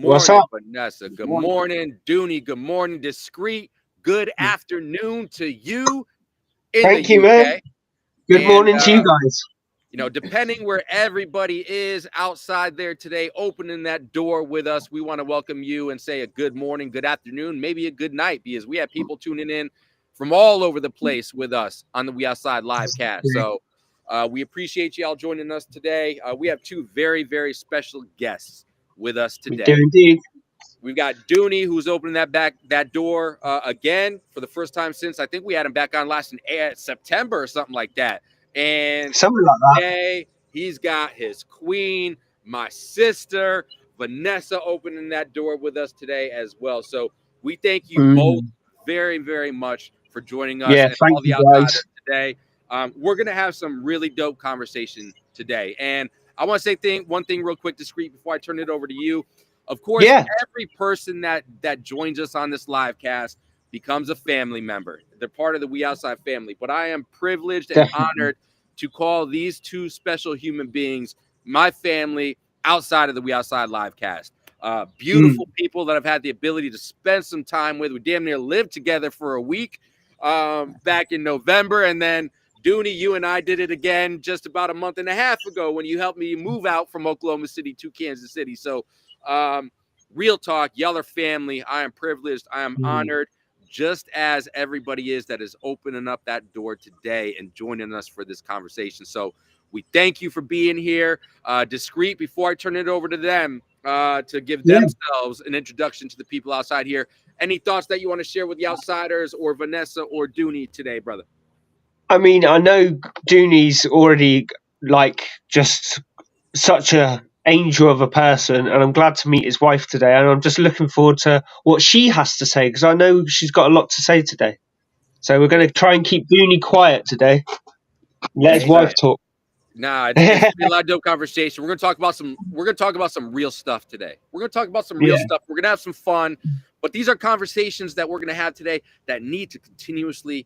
What's morning, up? Vanessa. Good morning, Dooney. Good morning, Discreet. Good afternoon to you in the Thank you, man. UK. Good And, morning to you guys. depending where everybody is outside there today, opening that door with us, we want to welcome you and say a good morning, good afternoon, maybe a good night, because we have people tuning in from all over the place with us on the We Outside live cast. So we appreciate you all joining us today. We have two very, very special guests with us We today. do indeed. We've got Dooney, who's opening that door again for the first time since I think we had him back on last in September or something like that. And Something like that. today he's got his queen, my sister, Vanessa, opening that door with us today as well. So we thank you both very, very much for joining us Yeah, and thank all the you outsiders guys. today. We're gonna have some really dope conversation today, and I want to say one thing real quick, Discreet, before I turn it over to you. Of course, Yeah, every person that joins us on this live cast becomes a family member. They're part of the We Outside family. But I am privileged and definitely. honored to call these two special human beings my family outside of the We Outside live cast. Beautiful people that I've had the ability to spend some time with. We damn near lived together for a week back in November. And then, Dooney, you and I did it again just about a month and a half ago when you helped me move out from Oklahoma City to Kansas City. So, real talk, y'all are family. I am privileged. I am honored, just as everybody is that is opening up that door today and joining us for this conversation. So we thank you for being here. Discreet, before I turn it over to them to give themselves an introduction to the people outside here, any thoughts that you want to share with the outsiders or Vanessa or Dooney today, brother? I mean, I know Dooney's already like just such a angel of a person, and I'm glad to meet his wife today. And I'm just looking forward to what she has to say because I know she's got a lot to say today. So we're going to try and keep Dooney quiet today. Let his wife talk. Nah, it's gonna be a lot of dope conversation. We're gonna talk about some real stuff today. We're gonna talk about some real stuff. We're gonna have some fun, but these are conversations that we're gonna have today that need to continuously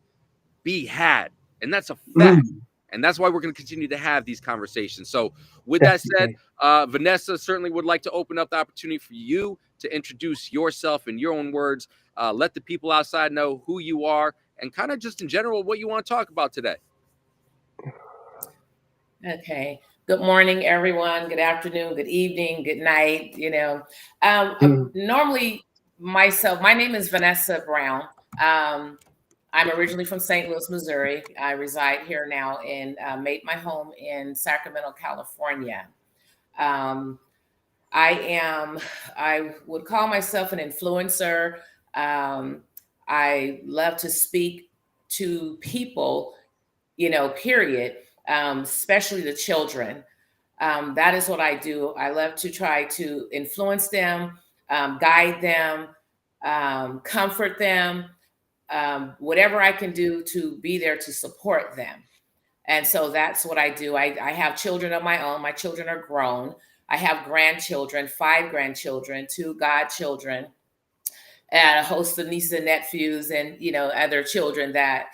be had, and that's a fact. And that's why we're going to continue to have these conversations. So with that said, Vanessa certainly would like to open up the opportunity for you to introduce yourself in your own words. Let the people outside know who you are and kind of just in general what you want to talk about today. Okay. Good morning, everyone. Good afternoon, good evening, good night. Normally my name is Vanessa Brown. I'm originally from St. Louis, Missouri. I reside here now and made my home in Sacramento, California. I would call myself an influencer. I love to speak to people, period, especially the children. That is what I do. I love to try to influence them, guide them, comfort them, whatever I can do to be there to support them. And so that's what I do. I have children of my own. My children are grown. I have grandchildren, 5 grandchildren, 2 godchildren, and a host of nieces and nephews and, other children that,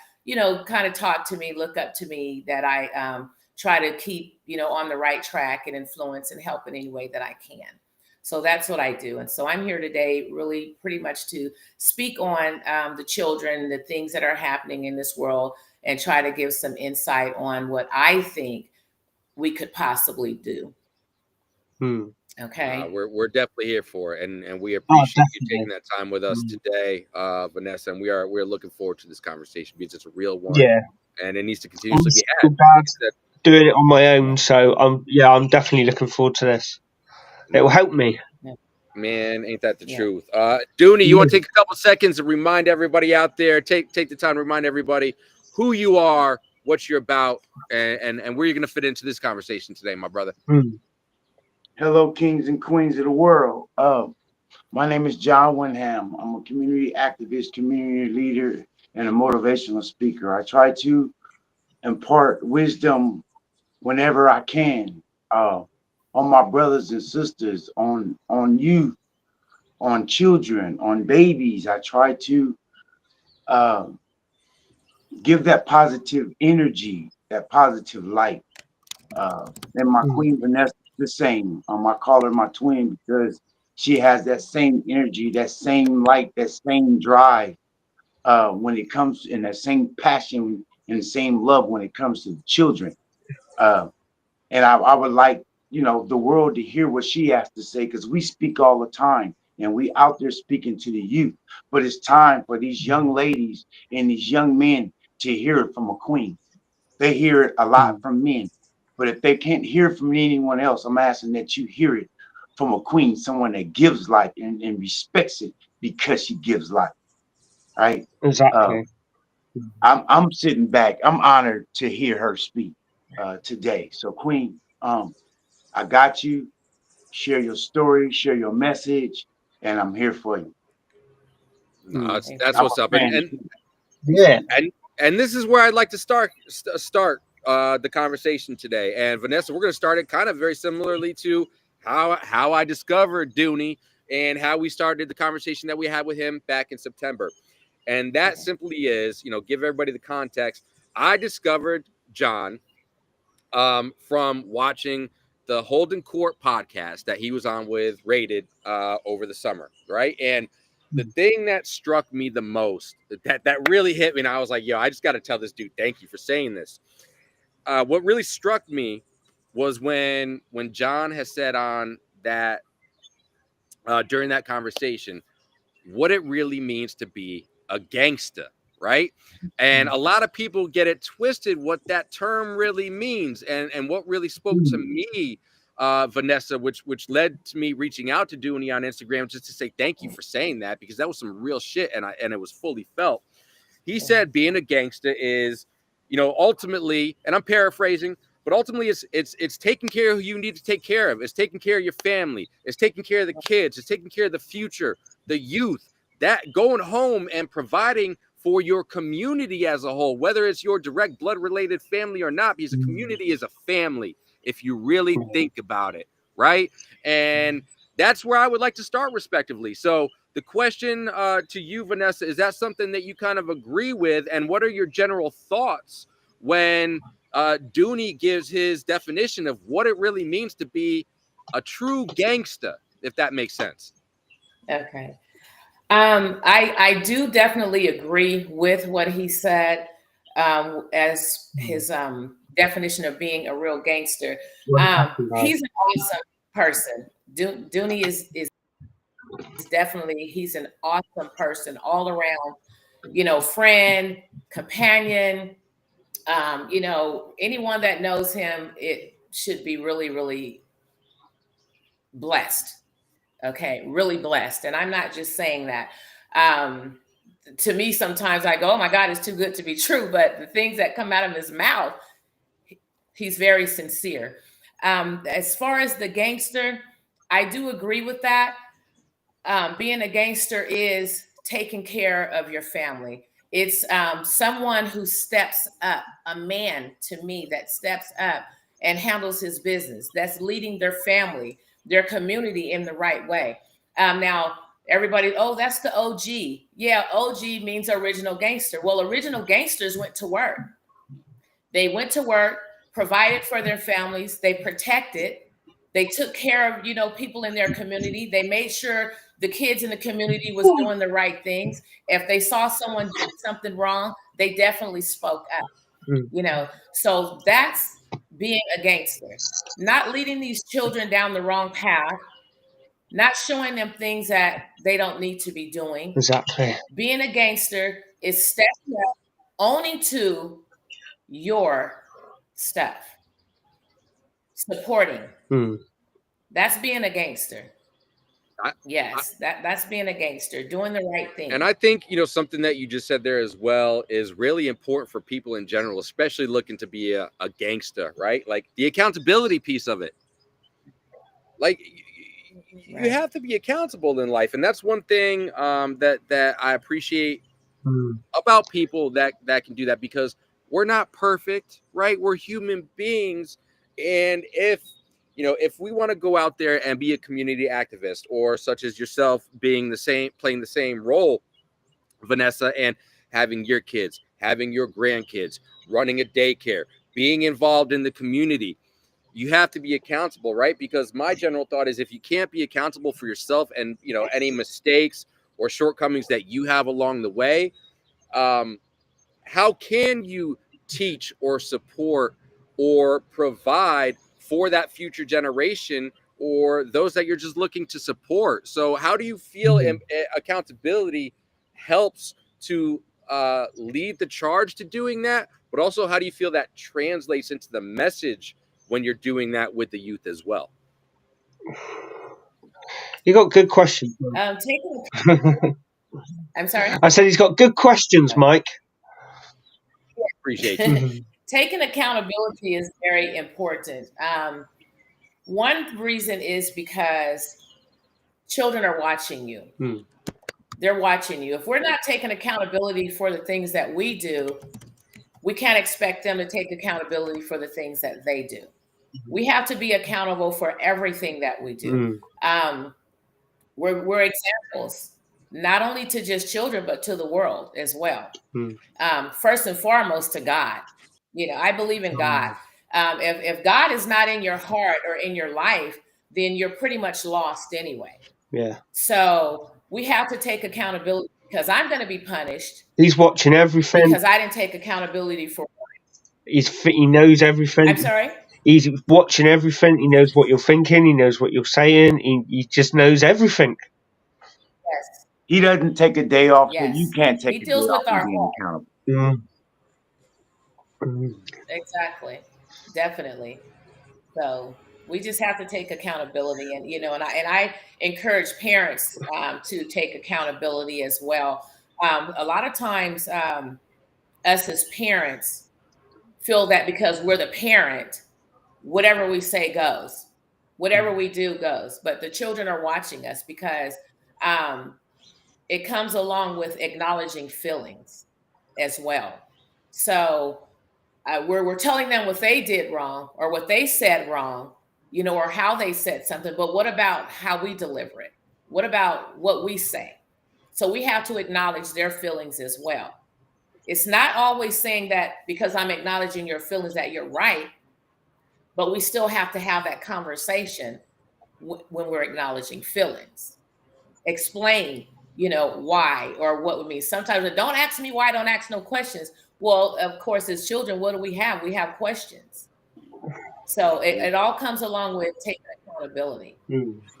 kind of talk to me, look up to me, that I try to keep, on the right track and influence and help in any way that I can. So that's what I do. And so I'm here today really pretty much to speak on the children, the things that are happening in this world, and try to give some insight on what I think we could possibly do. Okay. We're definitely here for it, and we appreciate you taking that time with us today, Vanessa. And we're looking forward to this conversation because it's a real one. Yeah. And it needs to continuously be had. Doing it on my own, so I'm definitely looking forward to this. It will help me. Man, ain't that the truth? Dooney, you want to take a couple seconds and remind everybody out there, take the time to remind everybody who you are, what you're about, and where you're going to fit into this conversation today, my brother. Hello, kings and queens of the world. My name is John Windham. I'm a community activist, community leader, and a motivational speaker. I try to impart wisdom whenever I can on my brothers and sisters, on youth, on children, on babies. I try to give that positive energy, that positive light. And my queen Vanessa the same. I call her my twin because She has that same energy, that same light, that same drive when it comes, in that same passion and the same love when it comes to the children. Uh, and I would like, the world to hear what she has to say, because we speak all the time and we out there speaking to the youth. But it's time for these young ladies and these young men to hear it from a queen. They hear it a lot from men. But if they can't hear it from anyone else, I'm asking that you hear it from a queen, someone that gives life and respects it because she gives life. Right? Uh, Exactly. I'm sitting back. I'm honored to hear her speak today. So, Queen, I got you. Share your story, share your message, and I'm here for you. No, Thank that's you. I'm what's up. a fan too. Yeah. And this is where I'd like to start the conversation today. And Vanessa, we're going to start it kind of very similarly to how I discovered Dooney and how we started the conversation that we had with him back in September. And that Okay. simply is, give everybody the context. I discovered John from watching the Holden Court podcast that he was on with Rated over the summer, right? And the thing that struck me the most, that really hit me, and I was like, yo, I just got to tell this dude, thank you for saying this. What really struck me was when John has said on that during that conversation what it really means to be a gangster, right? And a lot of people get it twisted what that term really means, and what really spoke to me, Vanessa, which led to me reaching out to Dooney on Instagram just to say thank you for saying that, because that was some real shit, and it was fully felt. He said being a gangster is, ultimately, and I'm paraphrasing, but ultimately it's taking care of who you need to take care of. It's taking care of your family. It's taking care of the kids. It's taking care of the future, the youth. That going home and providing for your community as a whole, whether it's your direct blood related family or not, because a community is a family if you really think about it, right? And that's where I would like to start, respectively. So the question to you, Vanessa, is that something that you kind of agree with? And what are your general thoughts when Dooney gives his definition of what it really means to be a true gangster, if that makes sense? Okay. I do definitely agree with what he said as his definition of being a real gangster. He's an awesome person. Dooney is definitely, he's an awesome person all around, friend, companion. Anyone that knows him, it should be really, really blessed. Okay, really blessed. And I'm not just saying that. To me, sometimes I go, oh my God, it's too good to be true. But the things that come out of his mouth, he's very sincere. As far as the gangster, I do agree with that. Being a gangster is taking care of your family. It's someone who steps up, a man to me that steps up and handles his business, that's leading their family, their community in the right way. Now, everybody, oh, that's the OG. Yeah, OG means original gangster. Well, original gangsters went to work. They went to work, provided for their families, they protected, they took care of, people in their community. They made sure the kids in the community was doing the right things. If they saw someone doing something wrong, they definitely spoke up. So that's being a gangster. Not leading these children down the wrong path, not showing them things that they don't need to be doing. Exactly. Being a gangster is stepping up, owning to your stuff, supporting. That's being a gangster. Yes, that's being a gangster, doing the right And thing. I think, something that you just said there as well is really important for people in general, especially looking to be a gangster, right? Like the accountability piece of it. Like you Right. have to be accountable in life. And that's one thing that I appreciate about people that can do that, because we're not perfect, right? We're human beings. And if we want to go out there and be a community activist, or such as yourself playing the same role, Vanessa, and having your kids, having your grandkids, running a daycare, being involved in the community, you have to be accountable, right? Because my general thought is if you can't be accountable for yourself and, you know, any mistakes or shortcomings that you have along the way, how can you teach or support or provide for that future generation or those that you're just looking to support? So how do you feel accountability helps to lead the charge to doing that, but also how do you feel that translates into the message when you're doing that with the youth as well? You got good questions. I'm sorry. I said he's got good questions, Mike. Appreciate you. Taking accountability is very important. One reason is because children are watching you. They're watching you. If we're not taking accountability for the things that we do, we can't expect them to take accountability for the things that they do. We have to be accountable for everything that we do. We're examples, not only to just children, but to the world as well. First and foremost, to God. You know, I believe in God. If God is not in your heart or in your life, then you're pretty much lost anyway. Yeah. So we have to take accountability because I'm going to be punished. He's watching everything. Because I didn't take accountability for. He knows everything. I'm sorry? He's watching everything. He knows what you're thinking. He knows what you're saying. He just knows everything. Yes. He doesn't take a day off, so Yes. you can't take He a day deals off with our from being heart. accountable. Exactly. Definitely. So we just have to take accountability, and you know, and I encourage parents to take accountability as well. A lot of times, us as parents feel that because we're the parent, whatever we say goes, whatever we do goes. But the children are watching us because it comes along with acknowledging feelings as well. So we're telling them what they did wrong or what they said wrong, you know, or how they said something. But what about how we deliver it? What about what we say? So we have to acknowledge their feelings as well. It's not always saying that because I'm acknowledging your feelings that you're right, but we still have to have that conversation when we're acknowledging feelings. Explain, you know, why or what would mean. Sometimes don't ask me why, don't ask no questions. Well, of course, as children, what do we have? We have questions. So it all comes along with taking accountability,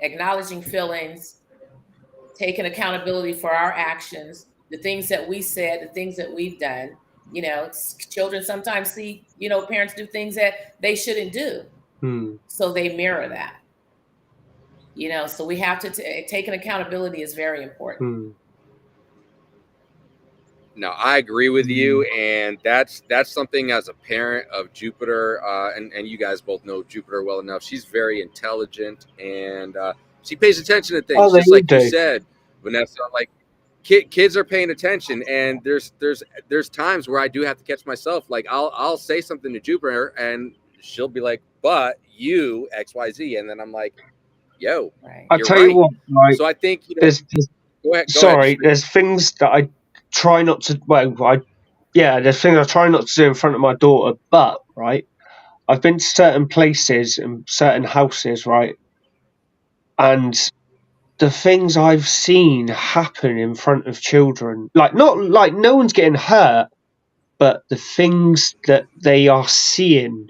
acknowledging feelings, taking accountability for our actions, the things that we said, the things that we've done. You know, children sometimes see, you know, parents do things that they shouldn't do. So they mirror that. You know, so we have to take an accountability is very important. No, I agree with you, and that's something as a parent of Jupiter, and you guys both know Jupiter well enough. She's very intelligent, and she pays attention to things, just like you said, Vanessa. Like kids are paying attention, and there's times where I do have to catch myself. Like I'll say something to Jupiter, and she'll be like, "But you XYZ," and then I'm like, "Yo, right. I tell you what, right? So I think there's go ahead. There's things that I try not to. There's things I try not to do in front of my daughter. But right, I've been to certain places and certain houses, right, and the things I've seen happen in front of children, not like no one's getting hurt, but the things that they are seeing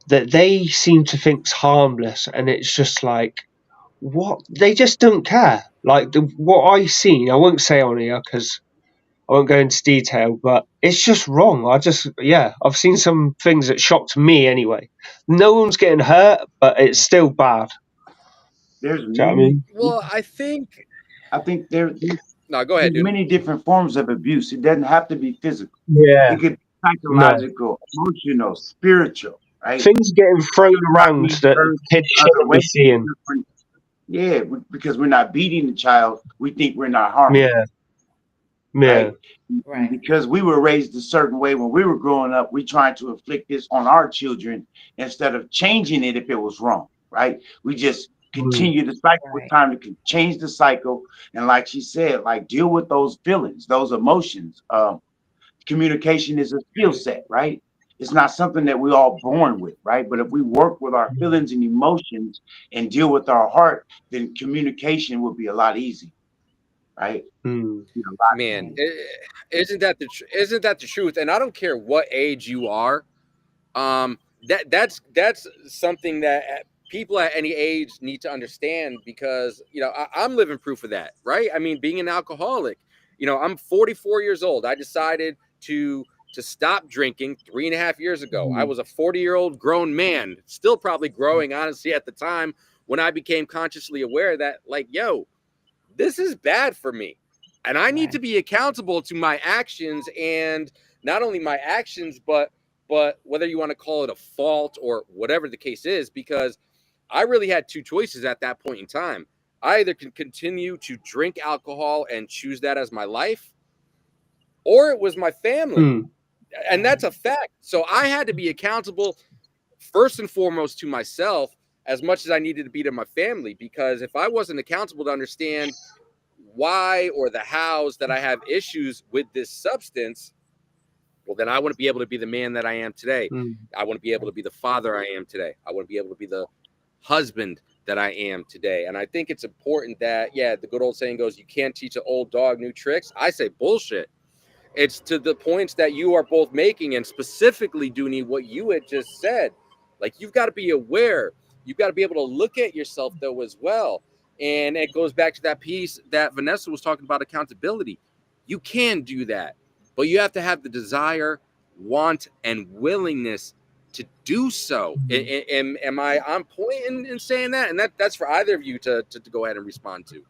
that they seem to think's harmless, and it's just like, what? They just don't care. Like what I've seen, I won't say on here because I won't go into detail, but it's just wrong. I've seen some things that shocked me anyway. No one's getting hurt, but it's still bad. There's Do you know what I mean? Well, I think there's no. Go ahead, there's many different forms of abuse. It doesn't have to be physical. Yeah. It could be psychological, emotional, spiritual, right? Things getting thrown around that kids shouldn't be seeing. Yeah, because we're not beating the child, we think we're not harming. Yeah. Right. Because we were raised a certain way when we were growing up, we tried to inflict this on our children instead of changing it if it was wrong, right? We just continue the cycle with time to change the cycle. And like she said, like deal with those feelings, those emotions. Communication is a skill set, right? It's not something that we're all born with, right? But if we work with our feelings and emotions and deal with our heart, then communication will be a lot easier, right? Mm. Man, isn't that isn't that the truth? And I don't care what age you are. That's something that people at any age need to understand, because I'm living proof of that, right? I mean, being an alcoholic, I'm 44 years old. I decided to stop drinking 3.5 years ago. I was a 40-year-old grown man, still probably growing, honestly, at the time when I became consciously aware that, like, yo, this is bad for me. And I need to be accountable to my actions, and not only my actions, but whether you want to call it a fault or whatever the case is, because I really had two choices at that point in time. I either can continue to drink alcohol and choose that as my life, or it was my family. Mm. And that's a fact. So I had to be accountable first and foremost to myself as much as I needed to be to my family, because if I wasn't accountable to understand why or the hows that I have issues with this substance, well, then I wouldn't be able to be the man that I am today. Mm. I wouldn't be able to be the father I am today. I wouldn't be able to be the husband that I am today. And I think it's important that, yeah, the good old saying goes, you can't teach an old dog new tricks. I say bullshit. It's to the points that you are both making, and specifically, Dooney, what you had just said. Like, you've got to be aware. You've got to be able to look at yourself, though, as well. And it goes back to that piece that Vanessa was talking about, accountability. You can do that, but you have to have the desire, want, and willingness to do so. Am I on point in saying that? And that's for either of you to go ahead and respond to.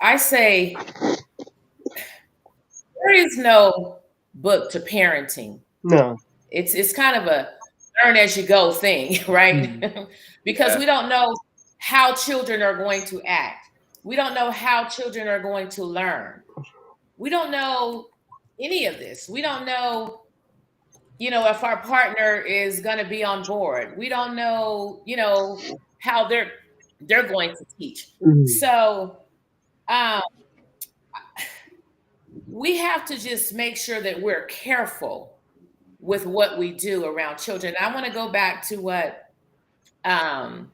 I say there is no book to parenting. No. It's kind of a learn as you go thing, right? Because we don't know how children are going to act. We don't know how children are going to learn. We don't know any of this. We don't know, if our partner is going to be on board. We don't know, how they're going to teach. So we have to just make sure that we're careful with what we do around children. I want to go back to what I'm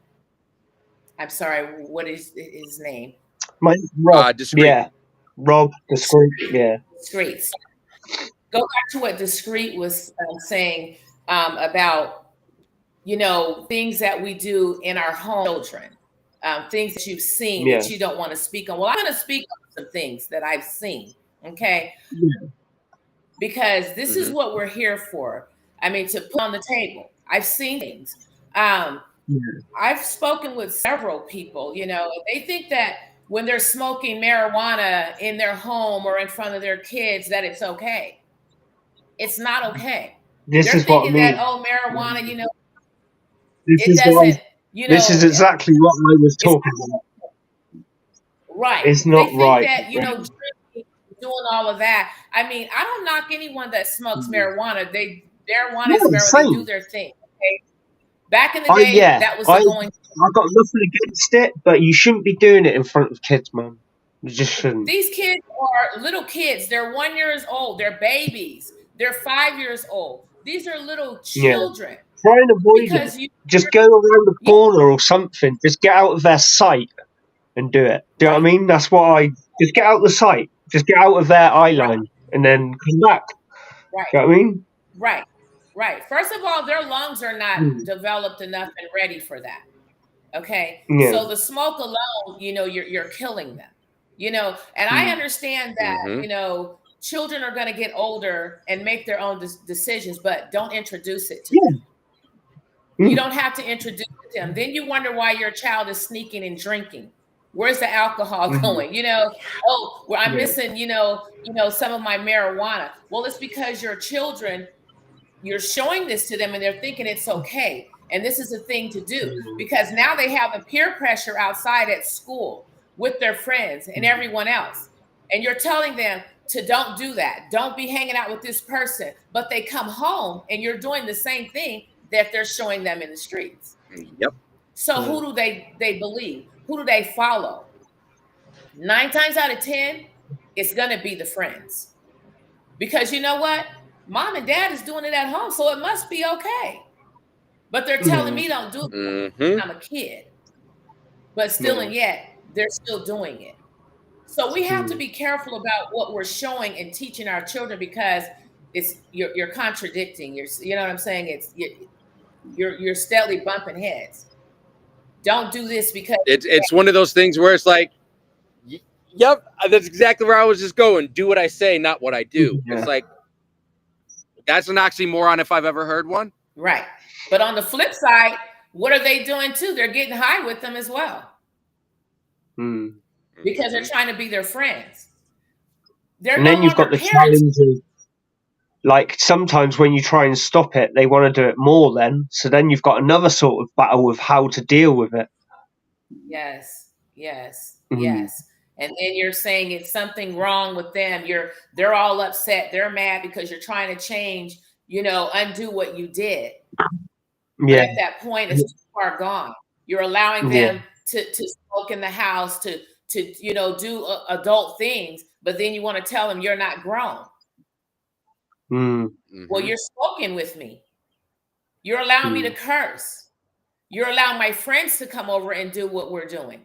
sorry, what is his name? Rob. Discreet. Yeah. Rob, Discreet. Yeah. Discreet. Go back to what Discreet was saying about, things that we do in our home, children, things that you've seen that you don't want to speak on. Well, I'm going to speak on some things that I've seen, okay? Yeah. Because this is what we're here for. I mean, to put on the table. I've seen things. I've spoken with several people, they think that when they're smoking marijuana in their home or in front of their kids, that it's okay. It's not okay. They're thinking that, marijuana, This is exactly what I was talking about. Right. It's not they think right. That, drinking, doing all of that. I mean, I don't knock anyone that smokes marijuana. Marijuana is where they do their thing. Okay. Back in the day, that was the going. I've got nothing against it, but you shouldn't be doing it in front of kids, man. You just shouldn't. These kids are little kids. They're 1 year old. They're babies. They're 5 years old. These are little children. Yeah. Try and avoid it. Just go around the corner or something. Just get out of their sight and do it. Do you know what I mean? That's why just get out of the sight. Just get out of their eye line and then come back. Right. Do you know what I mean? Right. First of all, their lungs are not developed enough and ready for that. Okay. Yeah. So the smoke alone, you're killing them. And I understand that, children are going to get older and make their own decisions, but don't introduce it to them. You don't have to introduce it to them. Then you wonder why your child is sneaking and drinking. Where's the alcohol going? I'm missing, some of my marijuana. Well, it's because your children, you're showing this to them and they're thinking it's okay. And this is a thing to do because now they have a peer pressure outside at school with their friends and everyone else. And you're telling them to don't do that. Don't be hanging out with this person. But they come home and you're doing the same thing that they're showing them in the streets. Yep. So who do they believe? Who do they follow? 9 times out of 10, it's going to be the friends. Because you know what? Mom and dad is doing it at home, so it must be okay. But they're telling me don't do it when I'm a kid. But still and yet, they're still doing it. So we have to be careful about what we're showing and teaching our children, because you're contradicting. You know what I'm saying? You're steadily bumping heads. Don't do this because it's one of those things where it's like, yep, that's exactly where I was just going. Do what I say, not what I do. It's like, that's an oxymoron if I've ever heard one. Right. But on the flip side, what are they doing too? They're getting high with them as well. Because they're trying to be their friends. And then you've got the challenge of, like, sometimes when you try and stop it, they want to do it more then. So then you've got another sort of battle of how to deal with it. Yes. And then you're saying it's something wrong with them. They're all upset. They're mad because you're trying to change, undo what you did. But at that point, it's too far gone. You're allowing them to smoke in the house, to do adult things, but then you want to tell them you're not grown. Well, you're smoking with me. You're allowing me to curse. You're allowing my friends to come over and do what we're doing.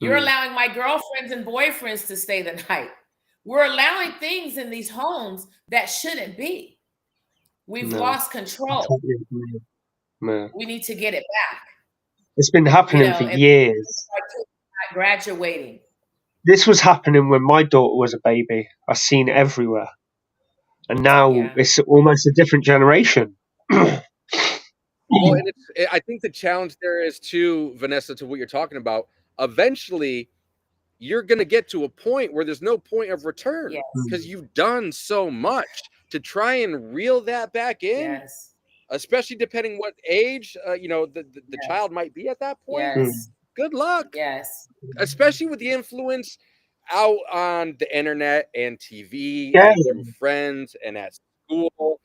You're allowing my girlfriends and boyfriends to stay the night. We're allowing things in these homes that shouldn't be. We've lost control. We need to get it back. It's been happening for years. Not graduating. This was happening when my daughter was a baby. I've seen it everywhere. And now it's almost a different generation. Well, and I think the challenge there is too, Vanessa, to what you're talking about. Eventually, you're going to get to a point where there's no point of return because you've done so much to try and reel that back in, especially depending what age, the child might be at that point. Good luck. Especially with the influence out on the internet and TV and through friends and at school.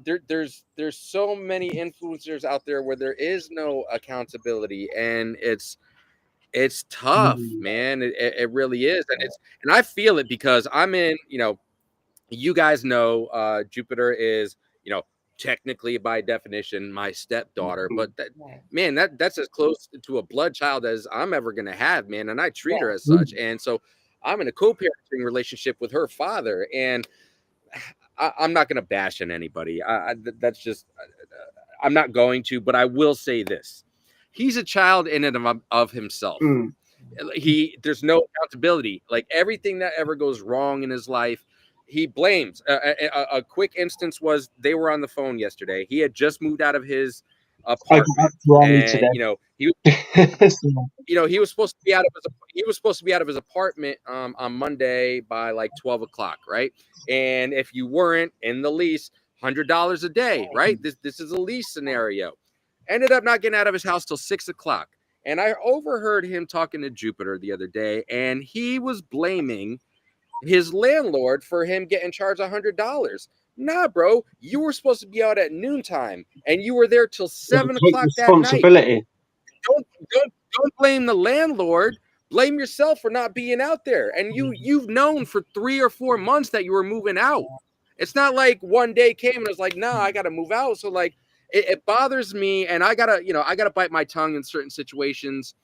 There's so many influencers out there where there is no accountability, and it's tough, man. It really is, and I feel it because I'm in. You guys know, Jupiter is technically by definition my stepdaughter, but that's as close to a blood child as I'm ever gonna have, man. And I treat her as such, and so I'm in a co-parenting relationship with her father, and I'm not going to bash on anybody. That's just, I'm not going to, but I will say this. He's a child in and of himself. There's no accountability. Like everything that ever goes wrong in his life, he blames. A quick instance was they were on the phone yesterday. He had just moved out of his apartment, and he was supposed to be out of his apartment on Monday by like 12 o'clock, right? And if you weren't in the lease, $100 a day, right? This is a lease scenario. Ended up not getting out of his house till 6 o'clock. And I overheard him talking to Jupiter the other day, and he was blaming his landlord for him getting charged $100. Nah, bro, you were supposed to be out at noontime, and you were there till 7 o'clock that night. Don't blame the landlord. Blame yourself for not being out there. And you've known for 3 or 4 months that you were moving out. It's not like one day came and it was like, nah, I gotta move out. So like it bothers me, and I gotta bite my tongue in certain situations,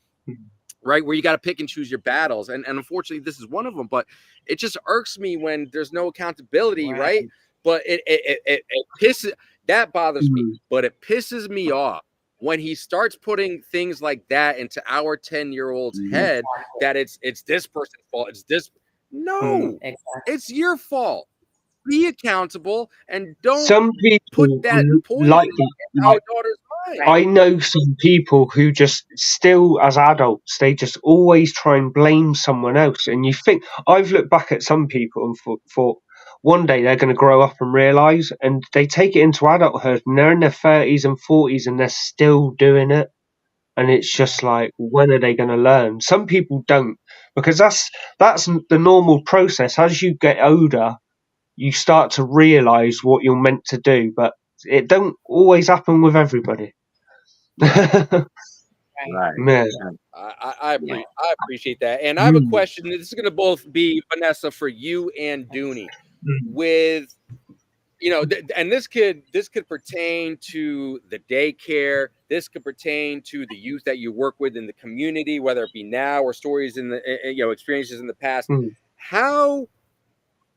right? Where you gotta pick and choose your battles. And unfortunately this is one of them, but it just irks me when there's no accountability, right? But it pisses, that bothers me, but it pisses me off when he starts putting things like that into our 10-year-old's head, that it's this person's fault. It's your fault. Be accountable and don't put that poison like in our daughter's mind. I know some people who just still, as adults, they just always try and blame someone else. And you think, I've looked back at some people and thought one day they're going to grow up and realise, and they take it into adulthood and they're in their 30s and 40s and they're still doing it. And it's just like, when are they going to learn? Some people don't, because that's the normal process. As you get older, you start to realise what you're meant to do, but it don't always happen with everybody. Right. Man. I appreciate that. And I have a question. This is going to both be, Vanessa, for you and Dooney. with, and this could pertain to the daycare. This could pertain to the youth that you work with in the community, whether it be now or stories in the experiences in the past. How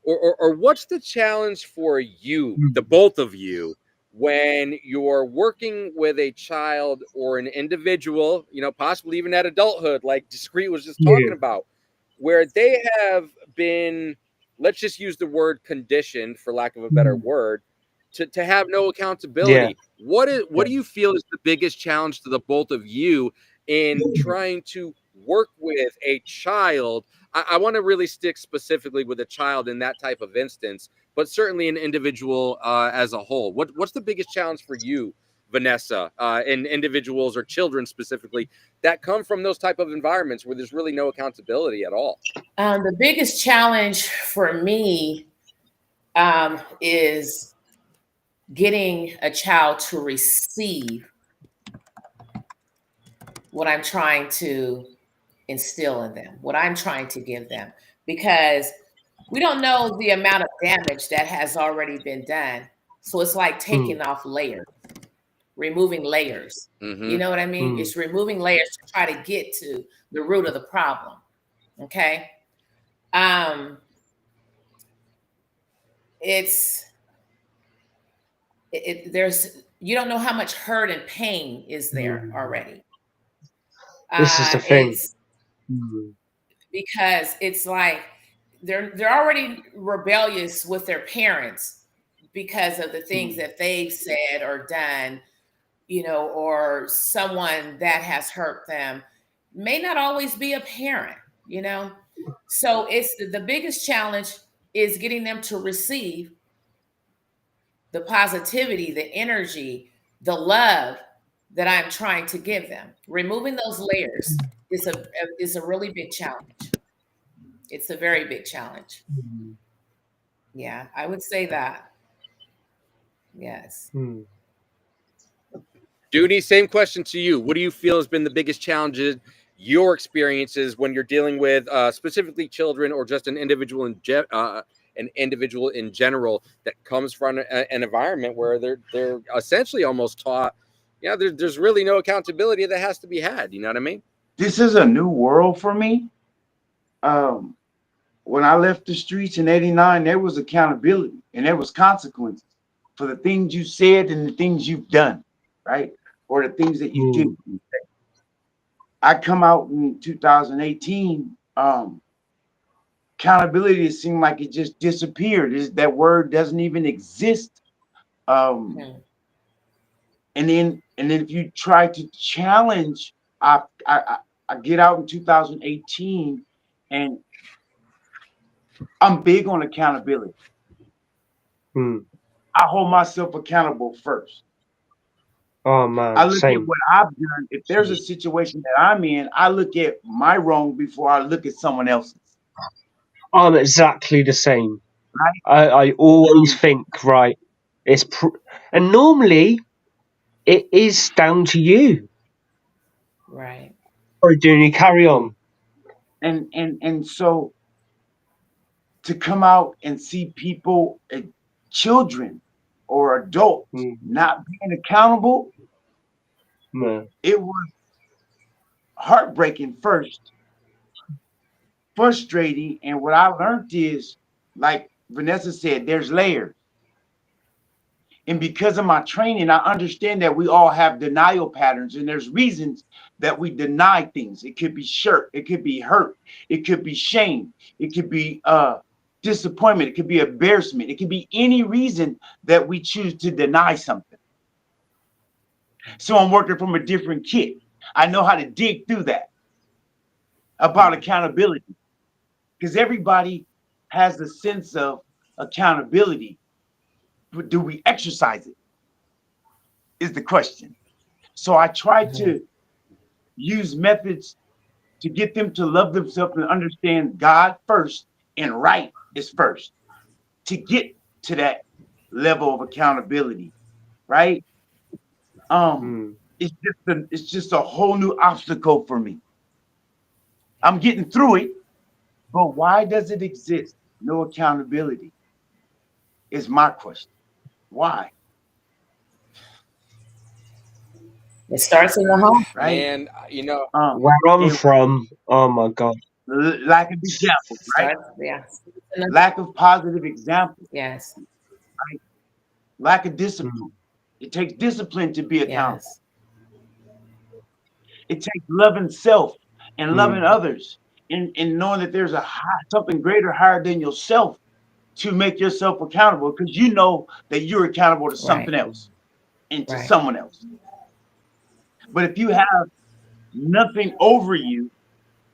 or what's the challenge for you, the both of you, when you're working with a child or an individual, possibly even at adulthood, like Discreet was just talking about, where they have been, let's just use the word conditioned, for lack of a better word, to have no accountability. What do you feel is the biggest challenge to the both of you in trying to work with a child? I want to really stick specifically with a child in that type of instance, but certainly an individual as a whole. What's the biggest challenge for you, Vanessa, in individuals or children specifically that come from those type of environments where there's really no accountability at all? The biggest challenge for me is getting a child to receive what I'm trying to instill in them, what I'm trying to give them, because we don't know the amount of damage that has already been done. So it's like taking off layers, removing layers. You know what I mean? It's removing layers to try to get to the root of the problem. Okay. There's, you don't know how much hurt and pain is there already. This is the thing. Because it's like they're already rebellious with their parents because of the things that they've said or done, or someone that has hurt them may not always be a parent, So it's the biggest challenge is getting them to receive the positivity, the energy, the love that I'm trying to give them. Removing those layers is a really big challenge. It's a very big challenge. Yeah, I would say that. Yes. Dooney, same question to you. What do you feel has been the biggest challenges, your experiences when you're dealing with specifically children or just an individual in general that comes from an environment where they're essentially almost taught, there's really no accountability that has to be had. You know what I mean? This is a new world for me. When I left the streets in '89, there was accountability and there was consequences for the things you said and the things you've done, right? Or the things that you did. I come out in 2018. Accountability seemed like it just disappeared. That word doesn't even exist. And then if you try to challenge, I get out in 2018, and I'm big on accountability. I hold myself accountable first. Oh man, I look at what I've done. If there's a situation that I'm in, I look at my wrong before I look at someone else's. I'm exactly the same. Right? I always think, right, and normally it is down to you. Right. Sorry, Dooney, carry on. And so to come out and see people, children or adults, not being accountable, it was heartbreaking first, frustrating. And what I learned is, like Vanessa said, there's layers. And because of my training, I understand that we all have denial patterns, and there's reasons that we deny things. It could be it could be hurt, it could be shame, it could be disappointment, it could be embarrassment, it could be any reason that we choose to deny something. So I'm working from a different kit. I know how to dig through that about accountability, because everybody has a sense of accountability, but do we exercise it? Is the question. So I try to use methods to get them to love themselves and understand God first and right is first to get to that level of accountability, right? It's just a whole new obstacle for me. I'm getting through it, but why does it exist? No accountability. is my question. Why? It starts in the home. Right? Man, Where I'm And from, oh my God. lack of examples, right? Starts, yeah. Lack of positive examples, Yes. lack of discipline. Mm, It takes discipline to be accountable. Yes. It takes loving self and loving mm, others, and knowing that there's something greater, higher than yourself to make yourself accountable, because you know that you're accountable to Right. something else and to Right. someone else. But if you have nothing over you,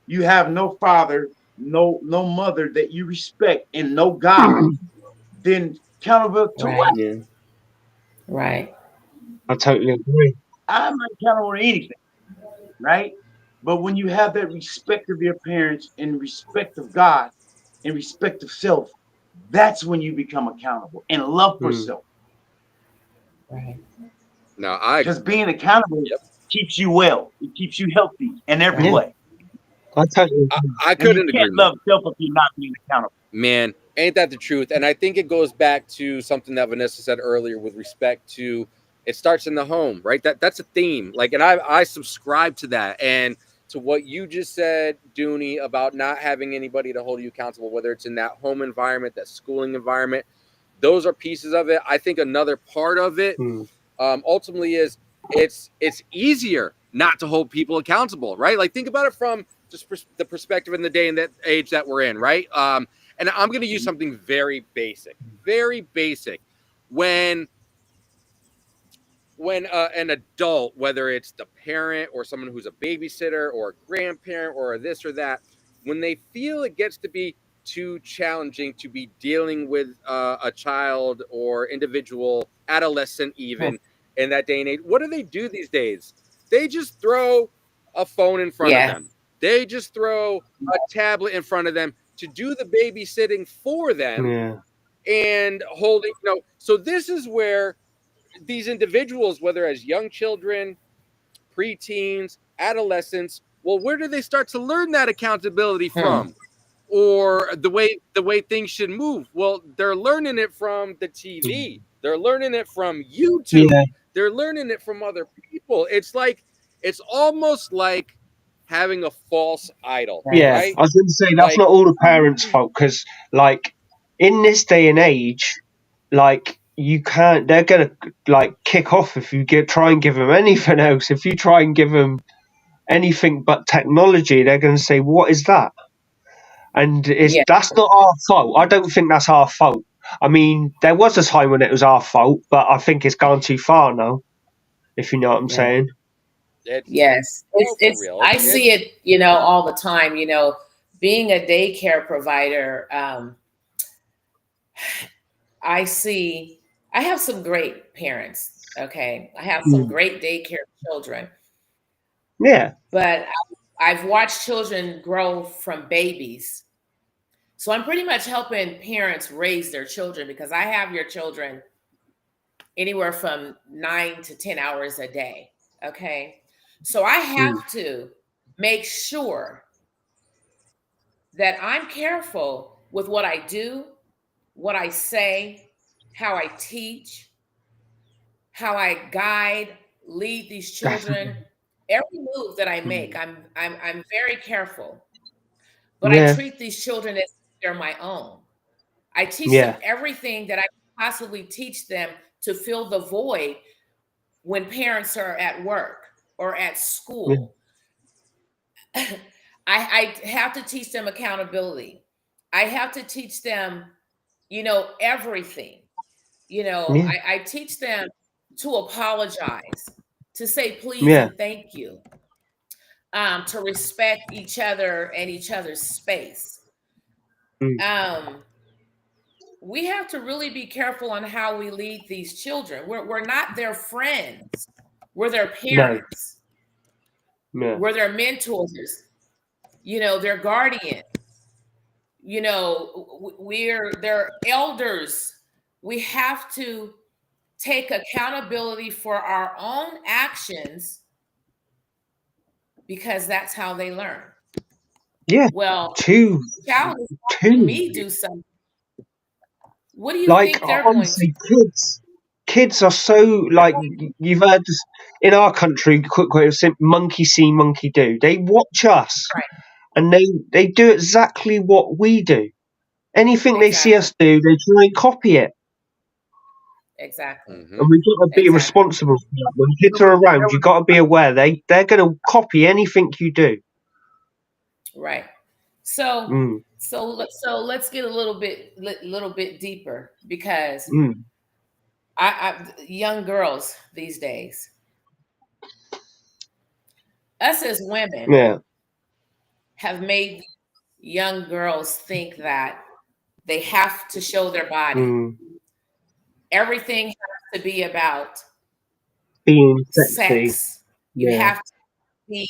you have no father, no mother that you respect, and no God, then accountable to what? Right. yeah, Right. I totally agree. I'm not accountable to anything, right? But when you have that respect of your parents and respect of God and respect of self, that's when you become accountable, and love for Mm, self. Right. no, I Because being accountable yep. keeps you well. It keeps you healthy in every Right. yeah, way. I totally I, agree. I And you couldn't agree can't more. love self if you're not being accountable. Man, ain't that the truth? And I think it goes back to something that Vanessa said earlier with respect to it starts in the home, right? That's a theme. Like, and I subscribe to that. And to what you just said, Dooney, about not having anybody to hold you accountable, whether it's in that home environment, that schooling environment, those are pieces of it. I think another part of it Mm, ultimately is it's easier not to hold people accountable, right? Like think about it from just the perspective in the day and that age that we're in, right? And I'm going to use something very basic, very basic. When an adult, whether it's the parent or someone who's a babysitter or a grandparent or this or that, when they feel it gets to be too challenging to be dealing with a child or individual, adolescent, even in that day and age, what do they do these days? They just throw a phone in front of Yeah. them. They just throw a tablet in front of them to do the babysitting for them yeah, and holding, so this is where these individuals, whether as young children, preteens, adolescents, well, where do they start to learn that accountability Hmm. from? Or the way things should move? Well, they're learning it from the mm, TV. They're learning it from YouTube. yeah, They're learning it from other people. It's almost like having a false idol, yeah. Yes. right? I was going to say that's Like, not all the parents' fault because, like, in this day and age, like you can't. They're gonna like kick off if you try and give them anything else. If you try and give them anything but technology, they're going to say, "What is that?" And Yeah. that's not our fault. I don't think that's our fault. I mean, there was a time when it was our fault, but I think it's gone too far now. If you know what I'm Yeah. saying. it's Yes. no, for It's real. I see it, all the time, being a daycare provider, I have some great parents. Okay. I have some Mm. great daycare children, Yeah. but I've watched children grow from babies. So I'm pretty much helping parents raise their children because I have your children anywhere from 9 to 10 hours a day. Okay. So I Mm. have to make sure that I'm careful with what I do, what I say, how I teach, how I guide, lead these children. Definitely. Every move that I make, Mm. I'm very careful. But I Yeah. treat these children as if they're my own. I teach them Yeah. everything that I can possibly teach them to fill the void when parents are at work or at Yeah. school. I have to teach them accountability. I have to teach them, everything. Yeah. I teach them to apologize, to say please Yeah. and thank you, to respect each other and each other's space. Mm. Um, we have to really be careful on how we lead these children. We're not their friends. We're their No. parents. Yeah. We're their mentors, their guardian. We're their elders. We have to take accountability for our own actions because that's how they learn. Yeah. Well, Too. the child is watching Too. me do something. What do you Like think they're going to? honestly, kids are so like you've heard this in our country. Quick way of saying monkey see, monkey do. They watch us, Right. and they do exactly what we do. Anything they see Exactly. us do, they try and copy it. Exactly. Mhm. And we've got to be Exactly. responsible for that. When kids are around, you've got to be aware they're going to copy anything you do. Right. So Mm, let's get a little bit deeper because mm, young girls these days, us as women yeah. have made young girls think that they have to show their body. Mm, Everything has to be about being sexy. sex. You Yeah. have to be,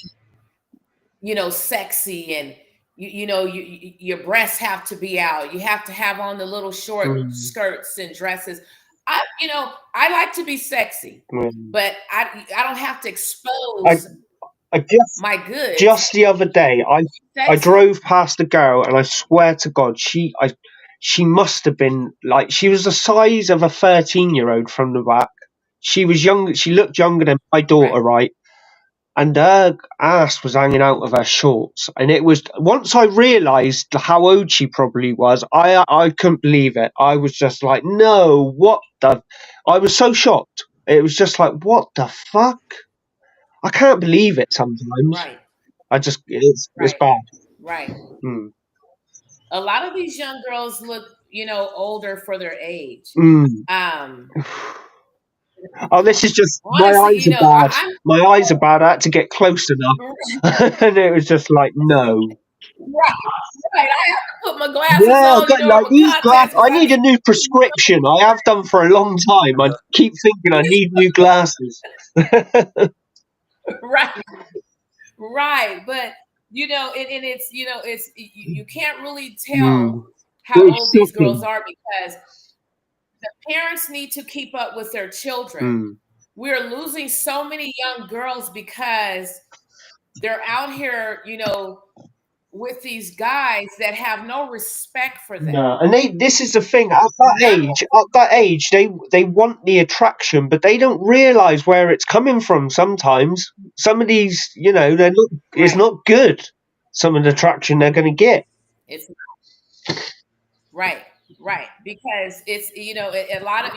sexy, and your breasts have to be out. You have to have on the little short Mm, skirts and dresses. I like to be sexy, mm. but I don't have to I, expose I my goods. just the other day, I Sexy. drove past a girl, and I swear to God, she must have been like she was the size of a 13-year-old from the back. She was young. She looked younger than my daughter, right? And her ass was hanging out of her shorts. And it was once I realised how old she probably was, I couldn't believe it. I was just like, no, what the? I was so shocked. It was just like, what the fuck? I can't believe it sometimes. Right. It's Right. bad. Right. Mm. A lot of these young girls look, older for their age. Mm. Um, Oh, this is just my honestly, eyes are bad. My eyes are bad. I had to get close enough, and it was just like, no. Right. I have to put my glasses Yeah, on, like my these contacts, glasses. I because need a new prescription. I have done for a long time. I keep thinking I need new glasses. right, right. But and it's you can't really tell how It's old these girls shocking. are because the parents need to keep up with their children. Mm. We're losing so many young girls because they're out here, with these guys that have no respect for them. No, and this is the thing. At that age, they want the attraction, but they don't realise where it's coming from. Sometimes some of these, they're not. It's Right. not good. Some of the attraction they're going to get. It's right, because it's a lot of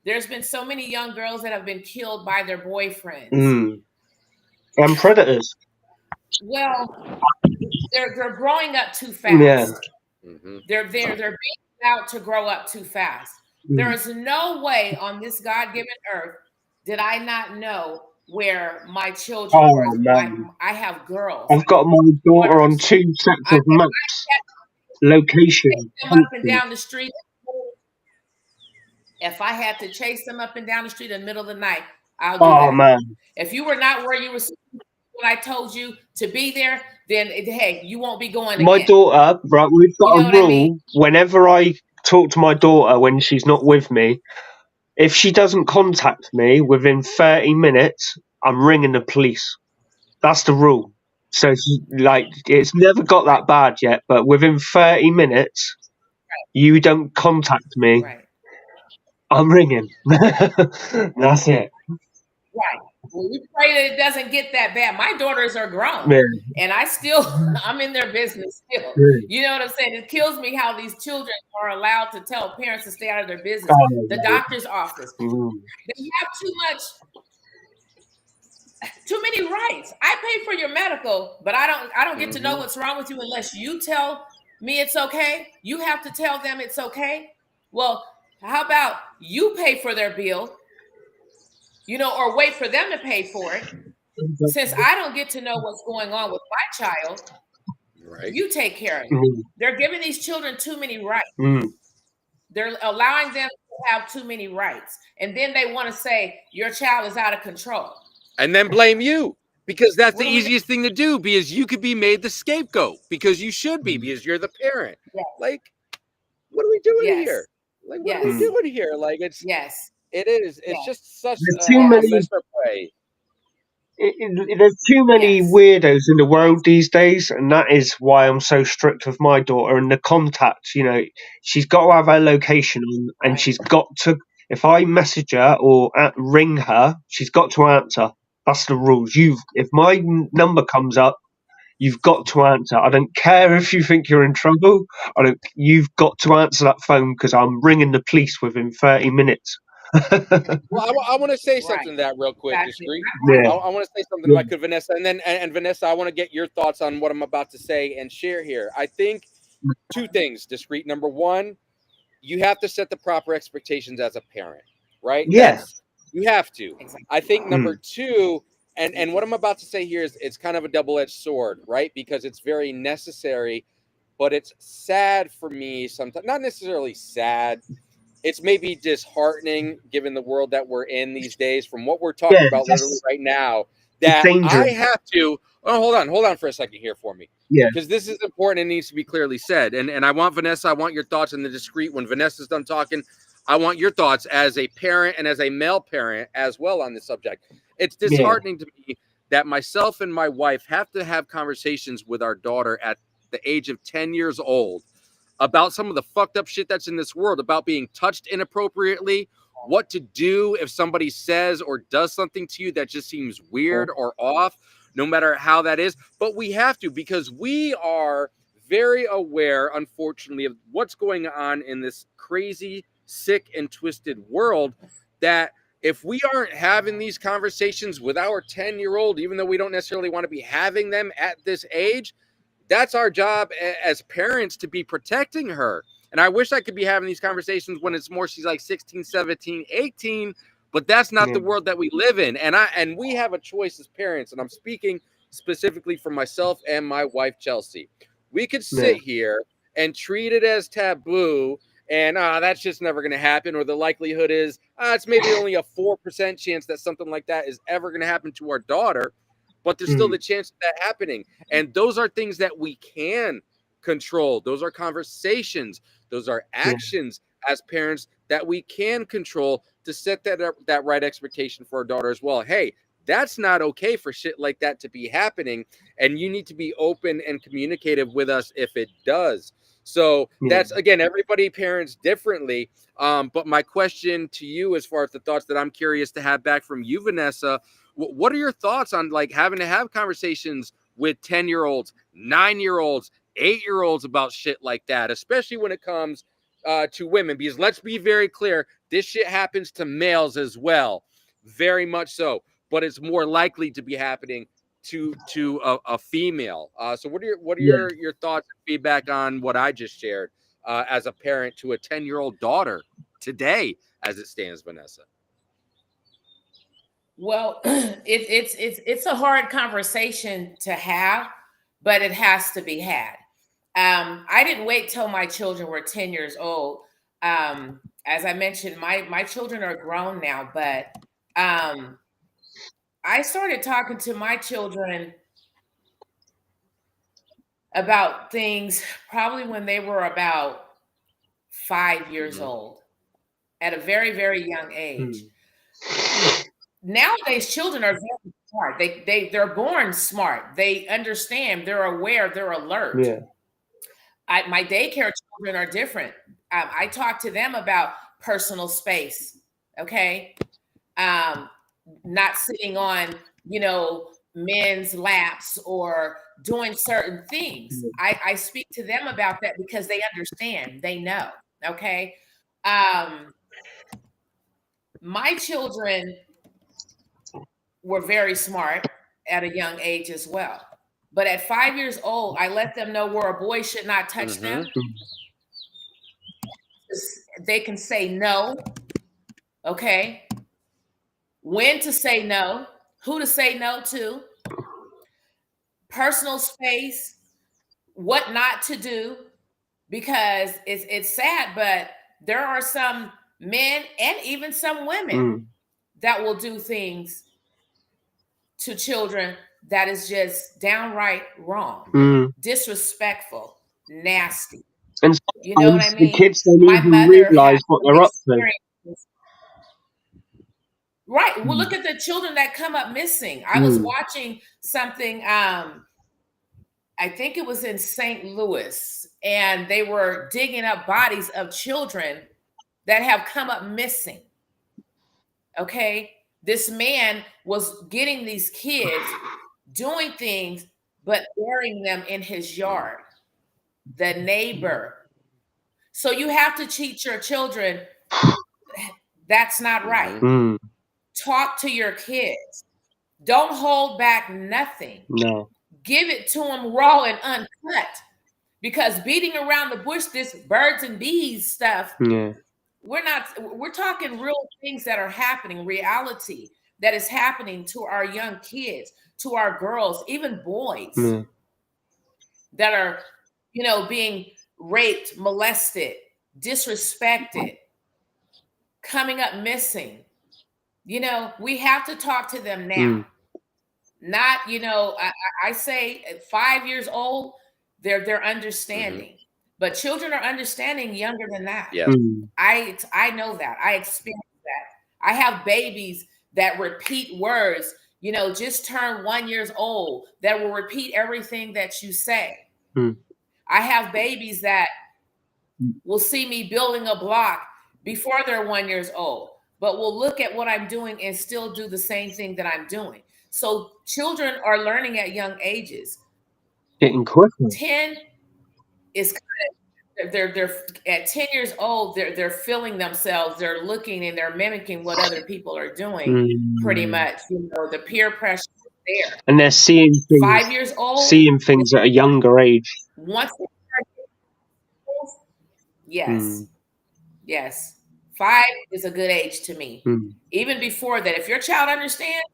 there's been so many young girls that have been killed by their boyfriends. Mm. And predators. Well, they're growing up too fast. Yeah. Mhm. They're being allowed to grow up too fast. There is no way on this God-given earth did I not know where my children were. Man. I have girls. I've got my daughter on 2 sets of maps. Location. Them up and down the street. If I had to chase them up and down the street in the middle of the night, I'll do that. Man. If you were not where you were when I told you to be there, then hey, you won't be going My again. daughter, right, we've got a rule. I mean? Whenever I talk to my daughter when she's not with me, if she doesn't contact me within 30 minutes, I'm ringing the police. That's the rule. So, it's never got that bad yet, but within 30 minutes, you don't contact me, Right. I'm ringing. That's it. Right. Well, we pray that it doesn't get that bad. My daughters are grown, Yeah. and I'm in their business still. You know what I'm saying? It kills me how these children are allowed to tell parents to stay out of their business. The doctor's office. They have too many rights. I pay for your medical, but I don't get to know what's wrong with you unless you tell me it's okay. You have to tell them it's okay. Well, how about you pay for their bill? Or wait for them to pay for it. Since I don't get to know what's going on with my child, right? You take care of it. They're giving these children too many rights. They're allowing them to have too many rights. And then they want to say your child is out of control. And then blame you. Because that's the easiest thing to do, because you could be made the scapegoat, because you should be, because you're the parent. Yes. Like, what are we doing here? Like, what are we doing here? Like, it is. It's just such a messed up way. there's too many Yes. weirdos in the world these days, and that is why I'm so strict with my daughter and the contact. She's got to have her location on, and Right. she's got to. If I message her or ring her, she's got to answer. That's the rules. If my number comes up, you've got to answer. I don't care if you think you're in trouble. You've got to answer that phone because I'm ringing the police within 30 minutes. Well, I want to say Right. something to that real quick, Exactly. discreet. Yeah. I want to say something if I could, Vanessa, and Vanessa, I want to get your thoughts on what I'm about to say and share here. I think two things, discreet. Number one, you have to set the proper expectations as a parent, right? Yeah. You have to. Exactly. I think number two, and what I'm about to say here is it's kind of a double-edged sword, right? Because it's very necessary, but it's sad for me sometimes. Not necessarily sad. It's maybe disheartening given the world that we're in these days from what we're talking about literally right now, that I have to hold on for a second here for me. Yeah. Because this is important and needs to be clearly said. And I want Vanessa, I want your thoughts in the discreet. When Vanessa's done talking, I want your thoughts as a parent and as a male parent as well on this subject. It's disheartening to me that myself and my wife have to have conversations with our daughter at the age of 10 years old about some of the fucked up shit that's in this world, about being touched inappropriately, what to do if somebody says or does something to you that just seems weird or off, no matter how that is. But we have to, because we are very aware, unfortunately, of what's going on in this crazy, sick, and twisted world, that if we aren't having these conversations with our 10-year-old, even though we don't necessarily want to be having them at this age, that's our job as parents, to be protecting her. And I wish I could be having these conversations when it's more, she's like 16, 17, 18, but that's not the world that we live in. And we have a choice as parents, and I'm speaking specifically for myself and my wife, Chelsea. We could sit here and treat it as taboo, and that's just never going to happen, or the likelihood is it's maybe only a 4% chance that something like that is ever going to happen to our daughter. But there's still the chance of that happening. And those are things that we can control. Those are conversations. Those are actions as parents that we can control to set that right expectation for our daughter as well. Hey, that's not okay for shit like that to be happening. And you need to be open and communicative with us if it does. So that's, again, everybody parents differently. But my question to you, as far as the thoughts that I'm curious to have back from you, Vanessa, what are your thoughts on like having to have conversations with 10-year-olds, 9-year-olds, 8-year-olds about shit like that, especially when it comes to women? Because let's be very clear, this shit happens to males as well, very much so, but it's more likely to be happening to a female. So what are your thoughts and feedback on what I just shared as a parent to a 10-year-old daughter today, as it stands, Vanessa? Well, it's a hard conversation to have, but it has to be had. I didn't wait till my children were 10 years old. As I mentioned, my children are grown now, but I started talking to my children about things probably when they were about 5 years old, at a very, very young age. Nowadays, children are very smart. They're born smart. They understand. They're aware. They're alert. My daycare children are different. I talk to them about personal space. Okay, not sitting on men's laps or doing certain things. I speak to them about that because they understand. They know. Okay, my children were very smart at a young age as well. But at 5 years old, I let them know where a boy should not touch them. They can say no. Okay. When to say no, who to say no to, personal space, what not to do, because it's sad, but there are some men and even some women that will do things to children that is just downright wrong, disrespectful, nasty. And You know what I mean? the kids don't My even mother realize what they're up to. Right. Well, look at the children that come up missing. I was watching something, I think it was in St. Louis, and they were digging up bodies of children that have come up missing. Okay. This man was getting these kids doing things, but burying them in his yard. The neighbor. So you have to teach your children that's not right. Talk to your kids. Don't hold back nothing. No. Give it to them raw and uncut. Because beating around the bush, this birds and bees stuff, we're talking real things that are happening, reality that is happening to our young kids, to our girls, even boys that are, being raped, molested, disrespected, coming up missing. We have to talk to them now. Not, I say at 5 years old, they're understanding. But children are understanding younger than that. Yes. I know that. I experienced that. I have babies that repeat words, just turned 1 year old, that will repeat everything that you say. I have babies that will see me building a block before they're 1 year old, but will look at what I'm doing and still do the same thing that I'm doing. So children are learning at young ages. Getting quicker. 10 is kind of, they're at 10 years old, they're feeling themselves, they're looking and they're mimicking what other people are doing, pretty much. The peer pressure is there. And they're seeing things, 5 years old, seeing things at a younger age. Once they start, yes. Yes. 5 is a good age to me. Even before that, if your child understands,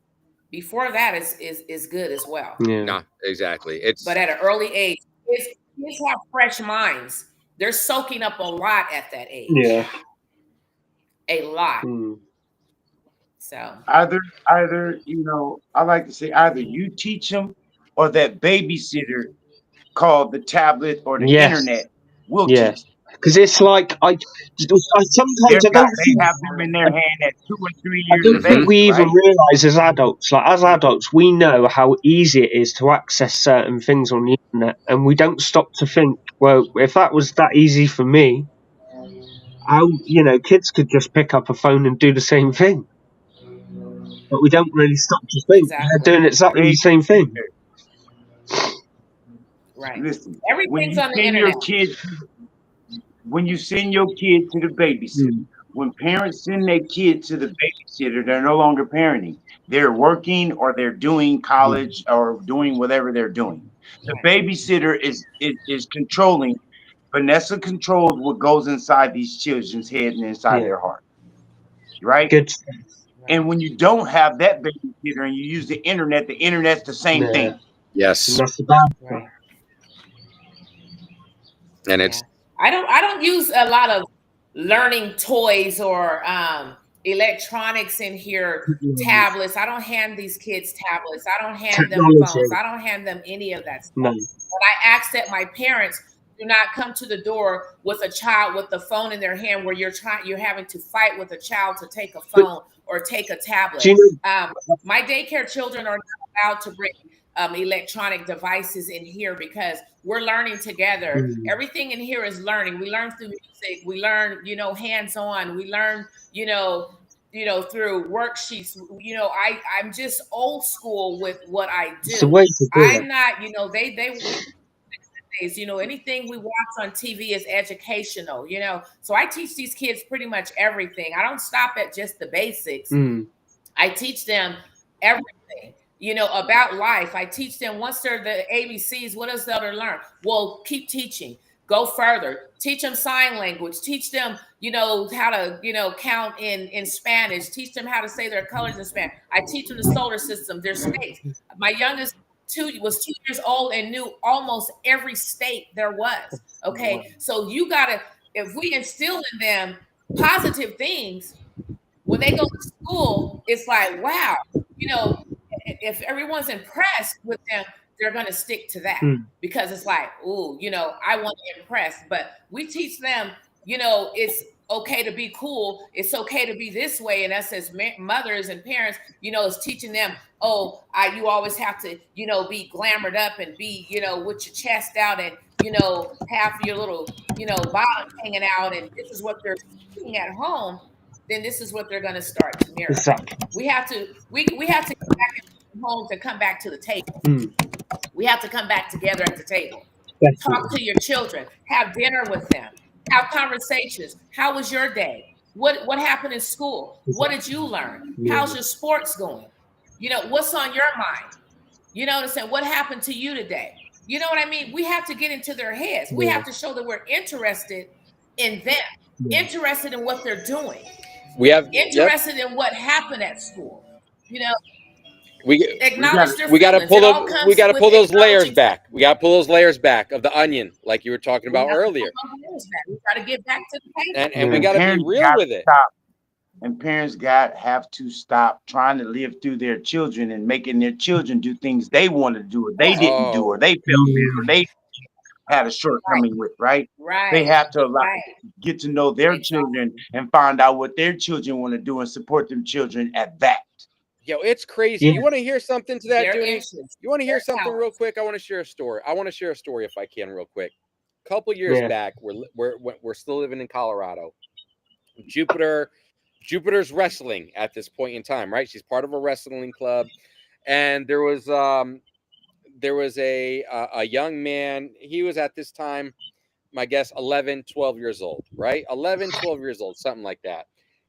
before that is good as well. No, exactly. But at an early age, kids have fresh minds. They're soaking up a lot at that age. Yeah. A lot. So either I like to say either you teach them or that babysitter called the tablet or the internet will teach. Because it's like I sometimes I don't they have them in their hand at 2 or 3 years I don't of think age, we even realise as adults. Like as adults, we know how easy it is to access certain things on the internet, and we don't stop to think, well, if that was that easy for me, how kids could just pick up a phone and do the same thing. But we don't really stop to think they're doing exactly the same thing. Right. Listen, everything's on the internet. When you send your kid to the babysitter, when parents send their kid to the babysitter, they're no longer parenting. They're working or they're doing college or doing whatever they're doing. The babysitter is controlling. Vanessa controls what goes inside these children's head and inside their heart. Right? Good. And when you don't have that babysitter and you use the internet's the same thing. Yes. And that's the bad part. And it's I don't use a lot of learning toys or electronics in here, tablets. I don't hand these kids tablets. I don't hand them phones. I don't hand them any of that stuff. No. But I ask that my parents do not come to the door with a child with the phone in their hand where you're having to fight with a child to take a phone or take a tablet. My daycare children are not allowed to bring electronic devices in here because we're learning together. Everything in here is learning. We learn through music. We learn, hands-on. We learn, through worksheets. I'm just old school with what I do. It's the way to do I'm it. not, anything we watch on TV is educational, So I teach these kids pretty much everything. I don't stop at just the basics. I teach them everything. About life. I teach them once they're the ABCs, what else they'll learn? Well, keep teaching. Go further. Teach them sign language. Teach them, how to, count in Spanish. Teach them how to say their colors in Spanish. I teach them the solar system, their states. My youngest was 2 years old and knew almost every state there was. Okay. So if we instill in them positive things, when they go to school, it's like, wow, if everyone's impressed with them, they're going to stick to that because it's like, ooh, I want to impress. But we teach them, it's okay to be cool. It's okay to be this way. And us as mothers and parents, is teaching them, oh, you always have to, be glamored up and be, with your chest out and, have your little, bottom hanging out. And this is what they're seeing at home. Then this is what they're going to start to mirror. Exactly. We have to get back in homes and come back to the table. We have to come back together at the table. Definitely. Talk to your children. Have dinner with them. Have conversations. How was your day? What happened in school? What did you learn? How's your sports going? What's on your mind? You know what I'm saying? What happened to you today? You know what I mean? We have to get into their heads. We have to show that we're interested in them, interested in what they're doing. We have interested in what happened at school. We acknowledge their we got to feelings. pull we got to pull those layers back. We got to pull those layers back of the onion, like you were talking about earlier. We got to get back to the table, and we got to be real with it. And parents have to stop trying to live through their children and making their children do things they want to do or they didn't do or they felt or they had a shortcoming with, right? They have to get to know their children and find out what their children want to do and support them children at that. Yo, it's crazy. You want to hear something to that, Dooney? You want to hear something real quick? I want to share a story. If I can, real quick. A couple years back, we're still living in Colorado. Jupiter's wrestling at this point in time, right? She's part of a wrestling club, and there was a young man. He was at this time, my guess, 11, 12 years old, right? 11, 12 years old, something like that.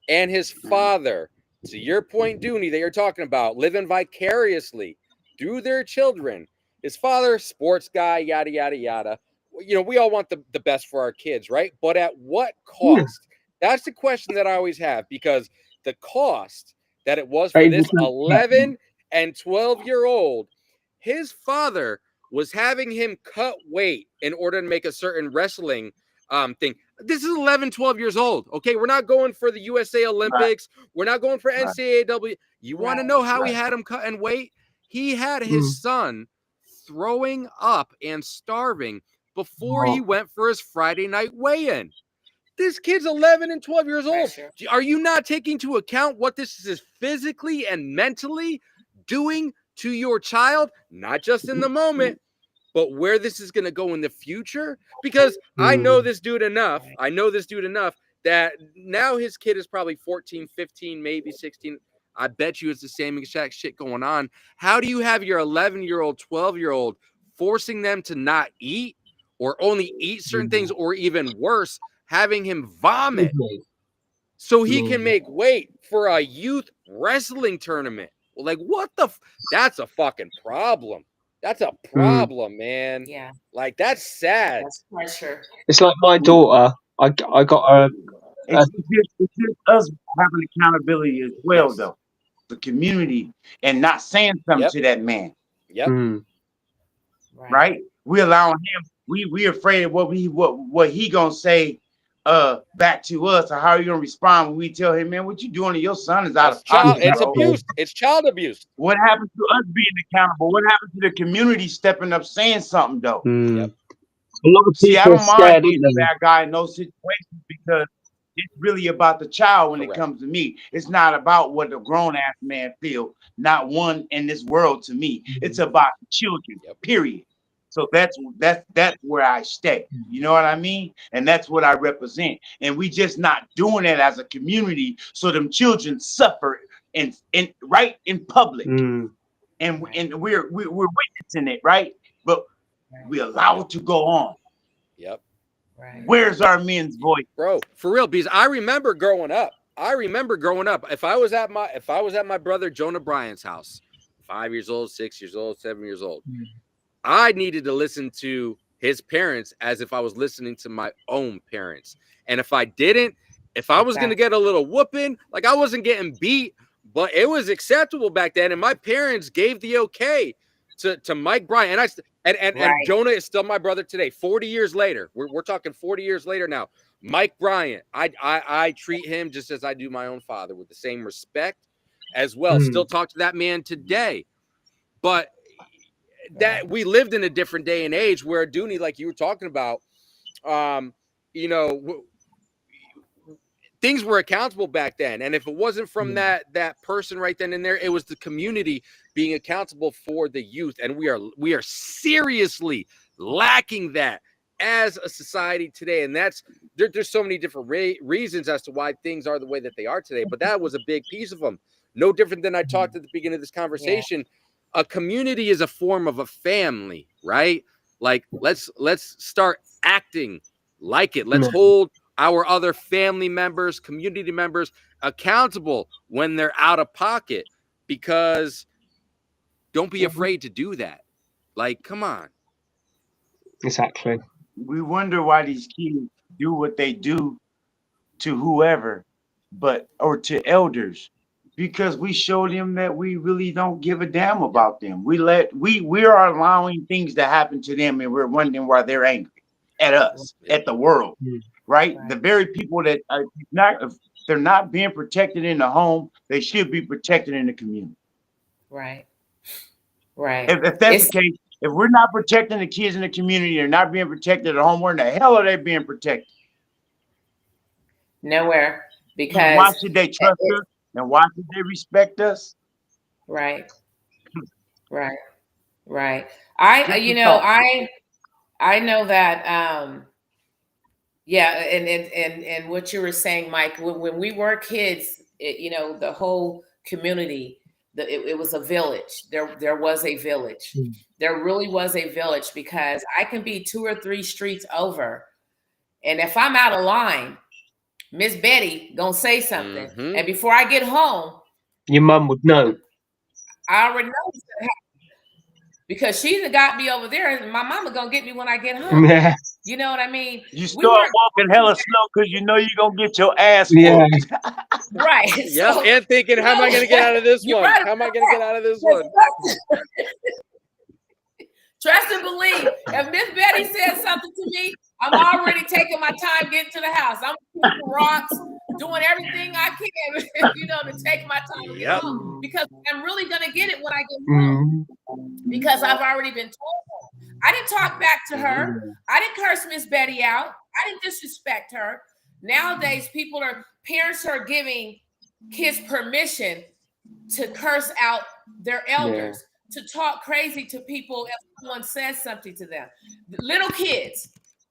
And his father, to your point, Dooney, that you're talking about, living vicariously through their children. His father, sports guy, yada, yada, yada. We all want the best for our kids, right? But at what cost? That's the question that I always have, because the cost that it was for this 11 and 12-year-old, his father was having him cut weight in order to make a certain wrestling thing. This is 11, 12 years old. Okay, we're not going for the USA Olympics. We're not going for NCAA. You want to know how he had him cutting weight? He had his son throwing up and starving before he went for his Friday night weigh-in. This kid's 11 and 12 years old. Are you not taking into account what this is physically and mentally doing to your child? Not just in the moment, but where this is going to go in the future? Because I know this dude enough. That now his kid is probably 14, 15, maybe 16. I bet you it's the same exact shit going on. How do you have your 11-year-old, 12-year-old forcing them to not eat or only eat certain things, or even worse, having him vomit so he can make weight for a youth wrestling tournament? Well, like, what the that's a fucking problem. That's a problem, man. Yeah. Like, that's sad. That's pressure. It's like my daughter. I got a. It's just us having accountability as well, though. The community and not saying something to that man. Right? We allowing him. We afraid of what he gonna say back to us, or how you gonna respond when we tell him, man, what you doing to your son is out of pocket. It's abuse. It's child abuse. What happened to us being accountable? What happened to the community stepping up saying something, though? A lot of people I don't mind being a bad guy in those situations, because it's really about the child when it comes to me. It's not about what a grown-ass man feels. Not one in this world to me. It's about the children, period. So that's where I stay. You know what I mean? And that's what I represent. And we just not doing it as a community, so them children suffer in right in public. And we're witnessing it, right? But we allow it to go on. Where's our men's voice, bro? For real, because I remember growing up. If I was at my brother Jonah Bryant's house, 5 years old, 6 years old, 7 years old, I needed to listen to his parents as if I was listening to my own parents. And if I didn't, if I was going to get a little whooping, like, I wasn't getting beat, but it was acceptable back then. And my parents gave the okay to Mike Bryant. And Jonah is still my brother today, 40 years later. We're talking 40 years later now. Mike Bryant, I treat him just as I do my own father, with the same respect as well. Still talk to that man today. But that we lived in a different day and age where, Dooney, like you were talking about, things were accountable back then. And if it wasn't from that person right then and there, it was the community being accountable for the youth. And we are seriously lacking that as a society today. And there's so many different reasons as to why things are the way that they are today. But that was a big piece of them. No different than I talked at the beginning of this conversation. Yeah. A community is a form of a family, right? Like let's start acting like it. Let's hold our other family members, community members accountable when they're out of pocket, because don't be afraid to do that. Like, come on. Exactly. We wonder why these kids do what they do to whoever, or to elders, because we show them that we really don't give a damn about them. We are allowing things to happen to them, and we're wondering why they're angry at us, at the world. Right? The very people that are if they're not being protected in the home, they should be protected in the community. Right. If that's the case, if we're not protecting the kids in the community, they're not being protected at home, where in the hell are they being protected? Nowhere. Because and why should they trust us? And why should they respect us? Right. I know that and what you were saying, Mike, when we were kids, the whole community, it was a village. There was a village. There really was a village, because I can be 2 or 3 streets over, and if I'm out of line, Miss Betty gonna say something, and before I get home, your mum would know. I already know what's gonna happen, because she got me over there, and my mama gonna get me when I get home. Yeah. You know what I mean? You start walking hella slow because you know you're gonna get your ass whooped. Yeah. Right. Yeah, so, and thinking, how am I gonna get out of this one? Right, how am I gonna get out of this one? Trust and believe. If Miss Betty says something to me, I'm already taking my time getting to the house. I'm putting rocks, doing everything I can, to take my time to get home, because I'm really gonna get it when I get home, because I've already been told. I didn't talk back to her. I didn't curse Miss Betty out. I didn't disrespect her. Nowadays, parents are giving kids permission to curse out their elders, to talk crazy to people if someone says something to them. Little kids,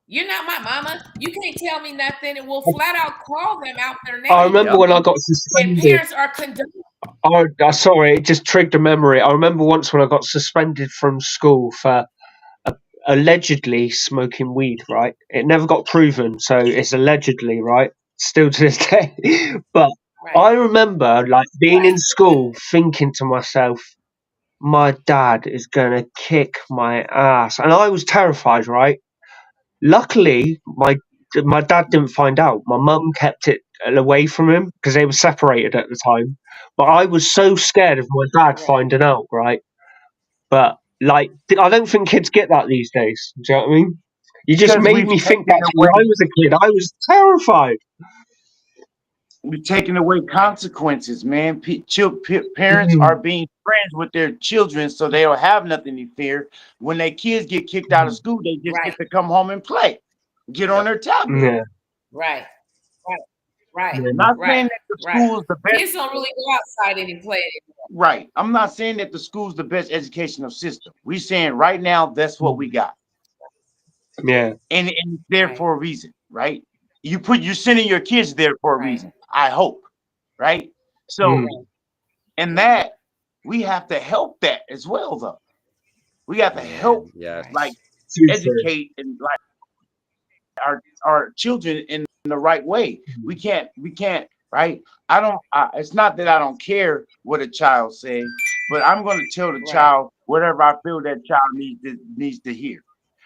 you're not my mama. You can't tell me nothing, and we'll flat out call them out their name. I remember when I got suspended. And parents are condoning. Oh, sorry, it just triggered a memory. I remember once when I got suspended from school for allegedly smoking weed, right? It never got proven, so it's allegedly, right? Still to this day. But I remember being in school thinking to myself, my dad is going to kick my ass. And I was terrified, right? Luckily, my dad didn't find out. My mum kept it away from him because they were separated at the time. But I was so scared of my dad finding out, right? But I don't think kids get that these days. Do you know what I mean? You just made me think back to when I was a kid. I was terrified. We're taking away consequences, man. Parents are being friends with their children, so they don't have nothing to fear. When their kids get kicked out of school, they just get to come home and play, get on their tablet. Yeah. Right. Not saying that the school's the best. Kids don't really go outside and play anymore. Right. I'm not saying that the school's the best educational system. We're saying right now that's what we got. Yeah. And it's there for a reason, right? You're sending your kids there for a reason, I hope. Right? So and that we have to help that as well, though. We have to help educate and our children in the right way. We can't, right? It's not that I don't care what a child says, but I'm going to tell the child whatever I feel that child needs to hear.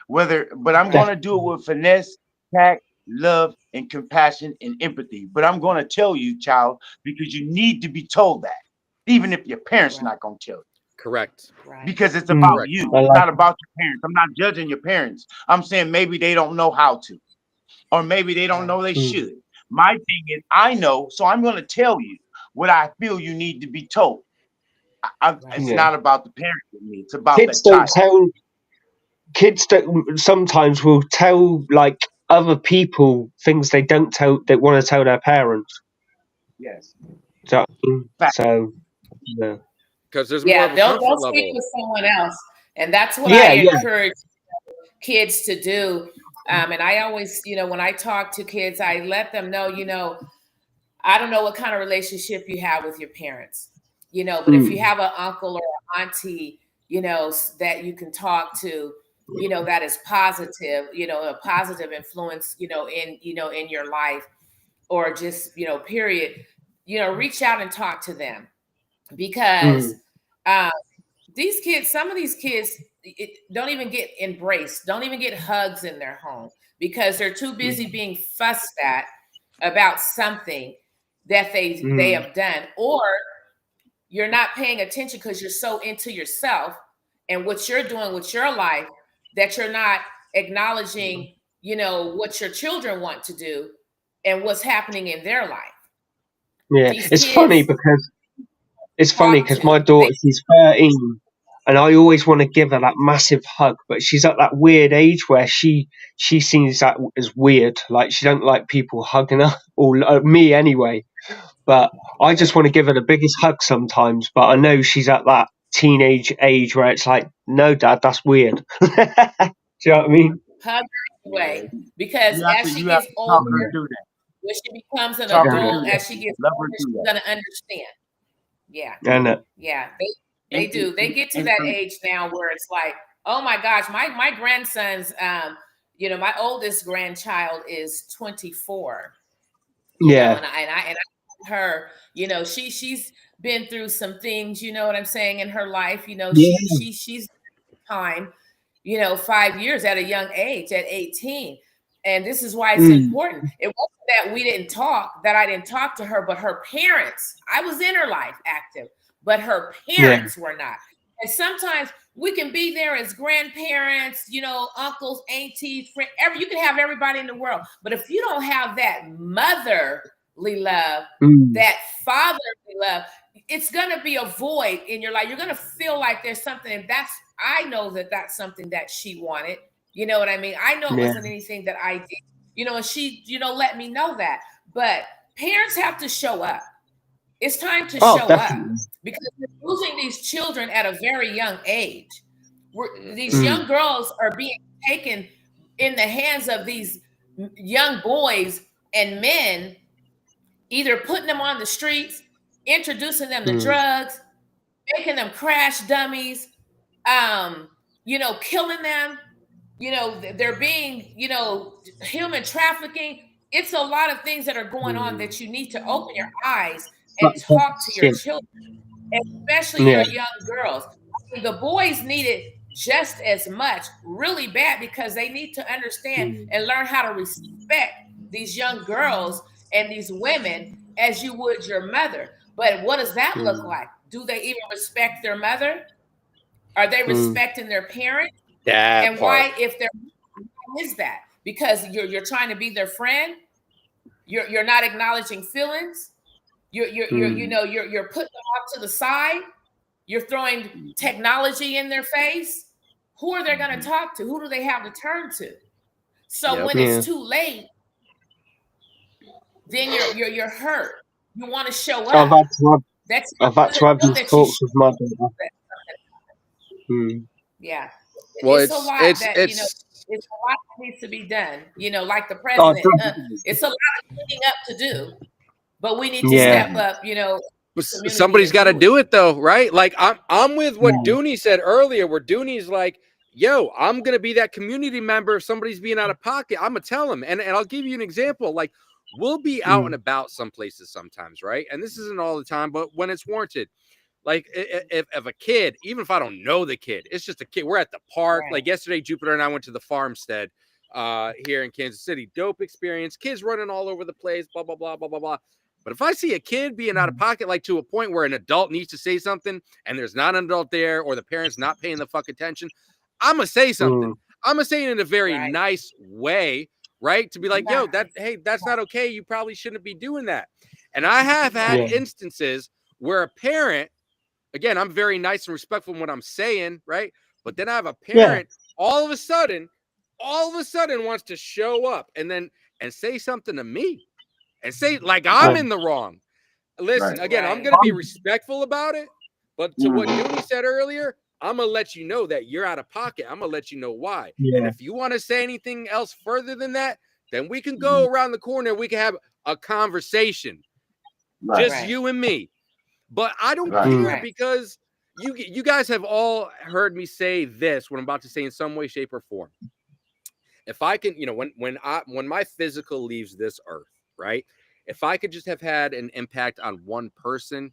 But I'm going to do it with finesse, tact, love, and compassion and empathy. But I'm going to tell you, child, because you need to be told that, even if your parents not going to tell you. Correct. Because it's about you. It's not about your parents. I'm not judging your parents. I'm saying maybe they don't know how to, or maybe they don't know they should. My thing is, I know, so I'm going to tell you what I feel you need to be told. It's not about the parents with me. It's about kids the child. Kids sometimes will tell other people things they want to tell their parents. Yes. Do you know what I mean? Fact. So, yeah. Because there's more of a don't comfort speak level. with someone else, and that's what Yeah, I yeah. encourage kids to do. And I always, when I talk to kids, I let them know, I don't know what kind of relationship you have with your parents, but if you have an uncle or an auntie, that you can talk to, that is positive, a positive influence, in your life, or just, period, reach out and talk to them, because these kids, some of these kids don't even get embraced, don't even get hugs in their home, because they're too busy being fussed at about something that they have done, or you're not paying attention because you're so into yourself and what you're doing with your life, that you're not acknowledging, what your children want to do and what's happening in their life. Yeah. These It's kids funny because my to, daughter, she's 13, and I always want to give her that massive hug, but she's at that weird age where she sees that as weird. Like, she don't like people hugging her, or me anyway. But I just want to give her the biggest hug sometimes. But I know she's at that teenage age where it's like, no, Dad, that's weird. Do you know what I mean? hug her away, because You have as to, she you have gets to talk her older, through that. when she becomes an Talk her Yeah. through adult, that. as she gets Love her older, through she's that. gonna understand. Yeah, And yeah, they And- do. They get to and- that age now where it's like, oh my gosh, my grandsons, my oldest grandchild is 24. yeah. And I her, she's been through some things, you know what I'm saying, in her life. Yeah. She's time, 5 years at a young age, at 18. And this is why it's important. It wasn't that we didn't talk, that I didn't talk to her, but her parents, I was in her life active, but her parents were not. And sometimes we can be there as grandparents, uncles, aunties, friends, you can have everybody in the world. But if you don't have that motherly love, that fatherly love, it's going to be a void in your life. You're going to feel like there's something, and I know that that's something that she wanted. You know what I mean? I know it wasn't anything that I did, and she, let me know that. But parents have to show up. It's time to show Definitely. up, because we're losing these children at a very young age. These young girls are being taken in the hands of these young boys and men, either putting them on the streets, introducing them to drugs, making them crash dummies, killing them. They're being, human trafficking. It's a lot of things that are going on that you need to open your eyes and talk to your children, especially your young girls. I mean, the boys need it just as much, really bad, because they need to understand and learn how to respect these young girls and these women as you would your mother. But what does that look like? Do they even respect their mother? Are they respecting their parents? That And part. why, if they're, why is that? Because you're trying to be their friend. You're not acknowledging feelings. You're putting them off to the side. You're throwing technology in their face. Who are they going to talk to? Who do they have to turn to? So when it's too late, then you're hurt. You want to show up. I've had to have these talks with my daughter. Yeah. Well, it's a lot it's that it's a lot that needs to be done. Like the president, it's a lot of cleaning up to do, but we need to step up. Somebody's got to do it though, right? Like I'm with what Dooney said earlier, where Dooney's like, yo, I'm gonna be that community member. If somebody's being out of pocket, I'm gonna tell them. And I'll give you an example. Like, we'll be out and about some places sometimes, right? And this isn't all the time, but when it's warranted. Like, if a kid, even if I don't know the kid, it's just a kid. We're at the park. Like yesterday, Jupiter and I went to the farmstead here in Kansas City. Dope experience. Kids running all over the place, blah, blah, blah, blah, blah, blah. But if I see a kid being out of pocket, like to a point where an adult needs to say something and there's not an adult there, or the parent's not paying the fuck attention, I'm going to say something. I'm going to say it in a very nice way, right? To be like, yo, that's not okay. You probably shouldn't be doing that. And I have had instances where a parent, again, I'm very nice and respectful in what I'm saying, right? But then I have a parent all of a sudden all of a sudden wants to show up and say something to me and say like I'm in the wrong. Listen, again, I'm going to be respectful about it, but to what Dooney said earlier, I'm going to let you know that you're out of pocket. I'm going to let you know why. Yeah. And if you want to say anything else further than that, then we can go around the corner and we can have a conversation. Just you and me. But I don't care because you guys have all heard me say this, what I'm about to say in some way, shape, or form. If I can, when my physical leaves this earth, right? If I could just have had an impact on one person,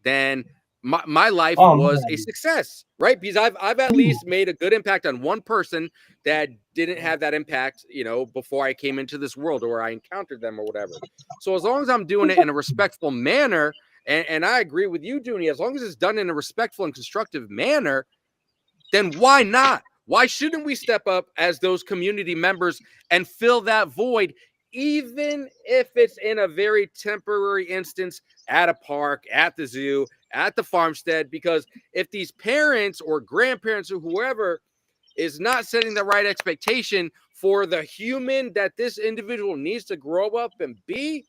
then my life was a success, right? Because I've at least made a good impact on one person that didn't have that impact, before I came into this world or I encountered them or whatever. So as long as I'm doing it in a respectful manner, and I agree with you, Dooney, as long as it's done in a respectful and constructive manner, then why not? Why shouldn't we step up as those community members and fill that void, even if it's in a very temporary instance at a park, at the zoo, at the farmstead? Because if these parents or grandparents or whoever is not setting the right expectation for the human that this individual needs to grow up and be,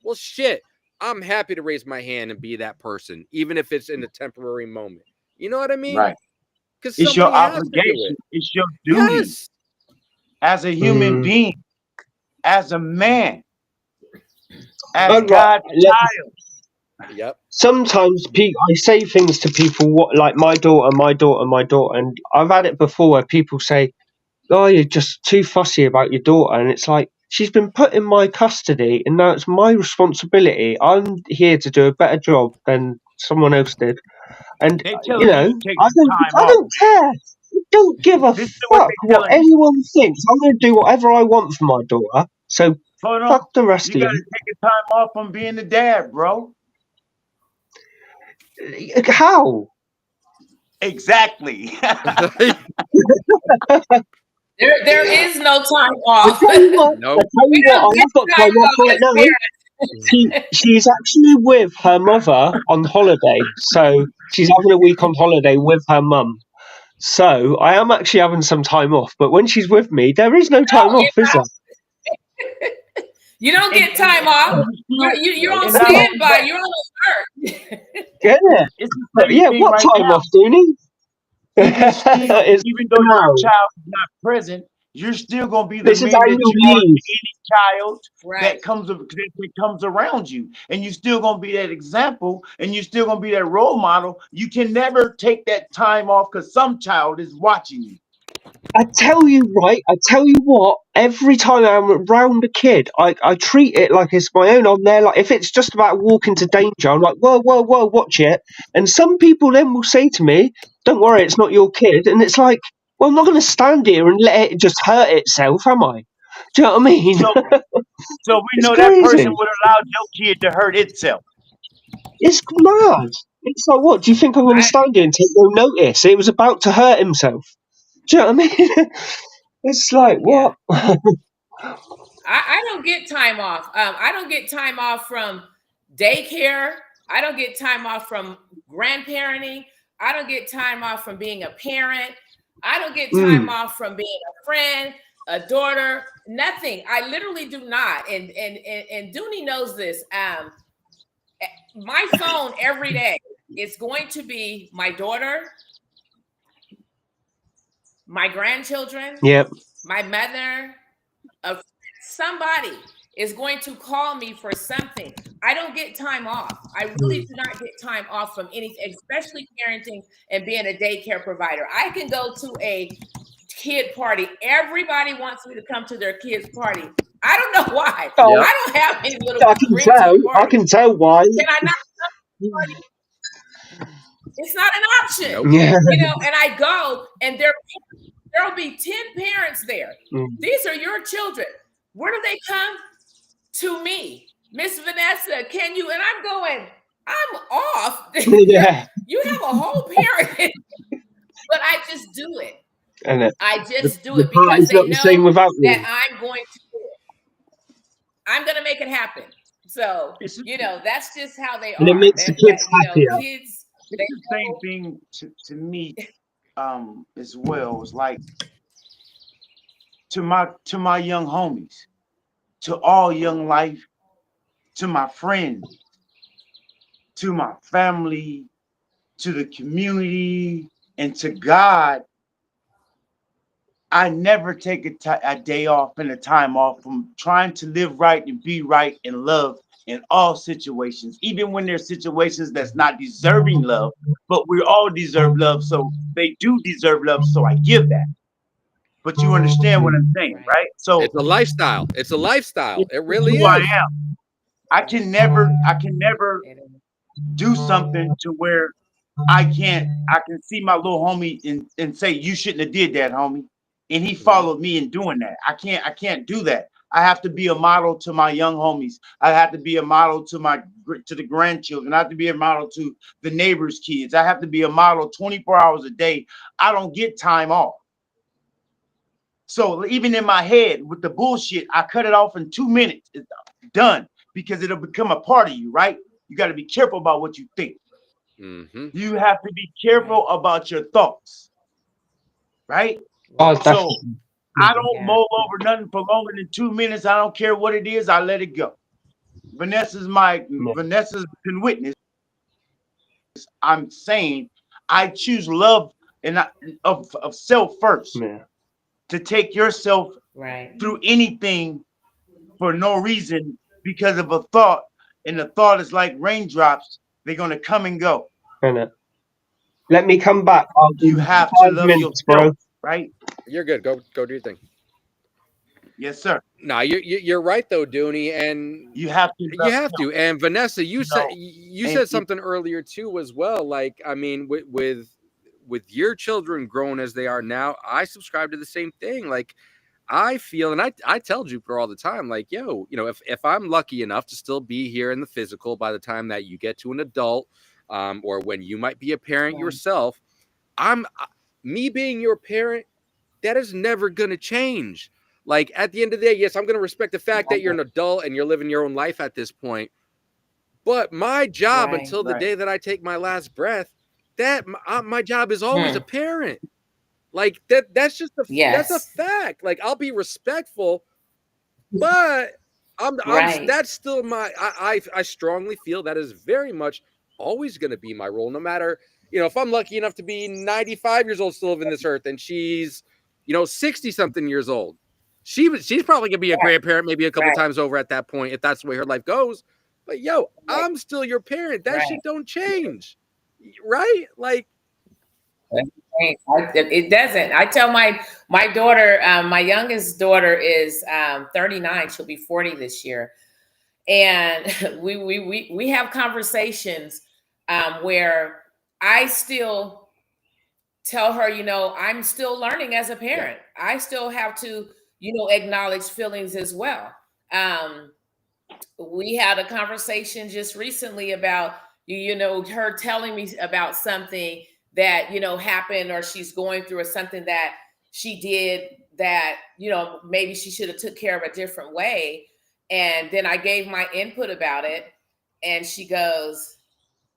well, shit, I'm happy to raise my hand and be that person, even if it's in a temporary moment. You know what I mean? Right. Because it's your obligation. It's your duty as a human being, as a man, as God's child. Yep. Sometimes I say things to people like my daughter, and I've had it before where people say, "Oh, you're just too fussy about your daughter," and it's like she's been put in my custody, and now it's my responsibility. I'm here to do a better job than someone else did, and I don't care. I don't give a fuck what anyone thinks. I'm going to do whatever I want for my daughter. So fuck the rest of you. You got to take a time off from being the dad, bro. How? Exactly. There is no time off. I tell you what, I've got time off right now. She's actually with her mother on holiday. So she's having a week on holiday with her mum. So I am actually having some time off. But when she's with me, there is no time off, is there? You don't get time off. You're on standby. You're on alert. Yeah. What time off, Dooney? Even though your child is not present, you're still going to be the man that you are to any child that comes around you. And you're still going to be that example, and you're still going to be that role model. You can never take that time off because some child is watching you. I tell you what, every time I'm around a kid, I treat it like it's my own. I'm there, like, if it's just about walking to danger, I'm like, whoa, watch it. And some people then will say to me, don't worry, it's not your kid. And it's like, well, I'm not going to stand here and let it just hurt itself, am I? Do you know what I mean? So we know that person would allow your kid to hurt itself. It's mad. It's like, what, do you think I'm going to stand here and take no notice? It was about to hurt himself. Do you know what I mean? It's like, what? I don't get time off. I don't get time off from daycare. I don't get time off from grandparenting. I don't get time off from being a parent. I don't get time off from being a friend, a daughter, nothing. I literally do not. And Dooney knows this. My phone every day is going to be my daughter, my grandchildren, my mother, somebody is going to call me for something. I don't get time off. I really do not get time off from anything, especially parenting and being a daycare provider. I can go to a kid party. Everybody wants me to come to their kids' party. I don't know why. I don't have any little. I can tell why. Can I not come to the party? It's not an option. And I go, and there'll be 10 parents there. These are your children. Where do they come? To me. Miss Vanessa, can you? And I'm going, I'm off. You have a whole parent. But I just do it. I just do it because they know that I'm going to do it. I'm going to make it happen. So, that's just how they are. And it makes the kids happier. It's the same thing to me as well. It's like to my young homies, to all young life, to my friends, to my family, to the community, and to God. I never take a day off and a time off from trying to live right and be right and love in all situations, even when there's situations that's not deserving love, but we all deserve love. So they do deserve love. So I give that. But you understand what I'm saying, Right. right? So It's a lifestyle. It's a lifestyle. It it's really who I is. am. I can never It is. do something to where I can see my little homie and say, you shouldn't have did that, homie. And he followed me in doing that. I can't do that. I have to be a model to my young homies. I have to be a model to the grandchildren. I have to be a model to the neighbors' kids. I have to be a model 24 hours a day. I don't get time off. So even in my head with the bullshit, I cut it off in 2 minutes. It's done because it'll become a part of you, right? You got to be careful about what you think. Mm-hmm. You have to be careful about your thoughts, right? Oh, Right. So definitely. I don't Yeah. mull over nothing for longer than 2 minutes. I don't care what it is. I let it go. Vanessa's been witness. I'm saying I choose love and of self first Yeah. to take yourself Right. through anything for no reason because of a thought. And the thought is like raindrops. They're going to come and go. Innit? Let me come back. I'll You do have to 5 love minutes, yourself, bro. right? You're good. Go do your thing. Yes, sir. No, you're right though, Dooney, and You have to you love have self, to. And Vanessa, you know. you And said something earlier too as well. Like, I mean, with your children grown as they are now, I subscribe to the same thing. Like, I feel, and I tell Jupiter all the time, like, yo, if I'm lucky enough to still be here in the physical by the time that you get to an adult, or when you might be a parent Right. yourself, I'm me being your parent, that is never gonna change. Like, at the end of the day, yes, I'm gonna respect the fact that you're an adult and you're living your own life at this point. But my job Right. until the right, day that I take my last breath, that my job is always a Hmm. parent. Like that's a Yes. fact. Like, I'll be respectful, but I'm Right. that's still I strongly feel that is very much always going to be my role, no matter, if I'm lucky enough to be 95 years old still living this earth, and she's 60 something years old, she's probably going to be a Right. grandparent maybe a couple Right. times over at that point, if that's the way her life goes. But yo, Right. I'm still your parent. That Right. shit don't change, right? Like, It doesn't. I tell my daughter, my youngest daughter is 39. She'll be 40 this year, and we have conversations where I still tell her, I'm still learning as a yeah, parent. I still have to, acknowledge feelings as well. Um, we had a conversation just recently about her telling me about something that happened, or she's going through, or something that she did that maybe she should have took care of a different way, and then I gave my input about it, and she goes,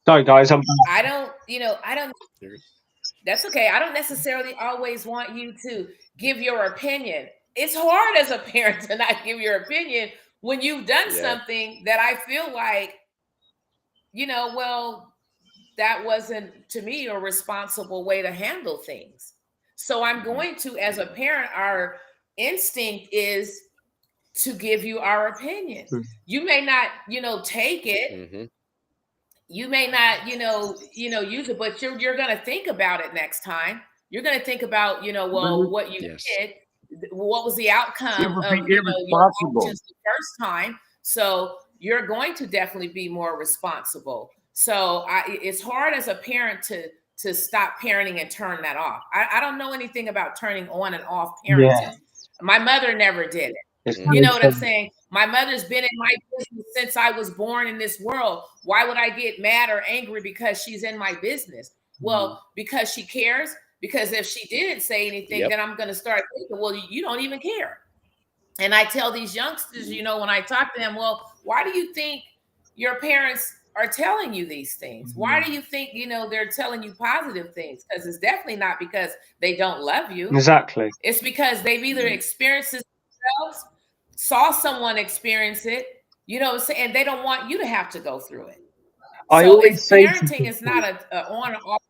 Sorry, guys. I don't that's okay. I don't necessarily always want you to give your opinion. It's hard as a parent to not give your opinion when you've done yeah, something that I feel like, well, that wasn't to me a responsible way to handle things. So I'm going to, as a parent, our instinct is to give you our opinion. You may not, take it. mm-hmm. You may not, use it, but you're going to think about it next time. You're going to think about, well, what you Yes, did, what was the it outcome would be of, your irresponsible. actions the first time. So you're going to definitely be more responsible. So it's hard as a parent to stop parenting and turn that off. I don't know anything about turning on and off Yeah, parenting. My mother never did it. it's You mm-hmm. know what I'm very saying? My mother's been in my business since I was born in this world. Why would I get mad or angry because she's in my business? Well, because she cares. Because if she didn't say anything, Yep. then I'm going to start thinking, well, you don't even care. And I tell these youngsters, when I talk to them, well, why do you think your parents are telling you these things? Why do you think, they're telling you positive things? Because it's definitely not because they don't love you. Exactly. It's because they've either experienced it themselves, saw someone experience it, and they don't want you to have to go through it. I So always it's say to parenting is people, not a on or off.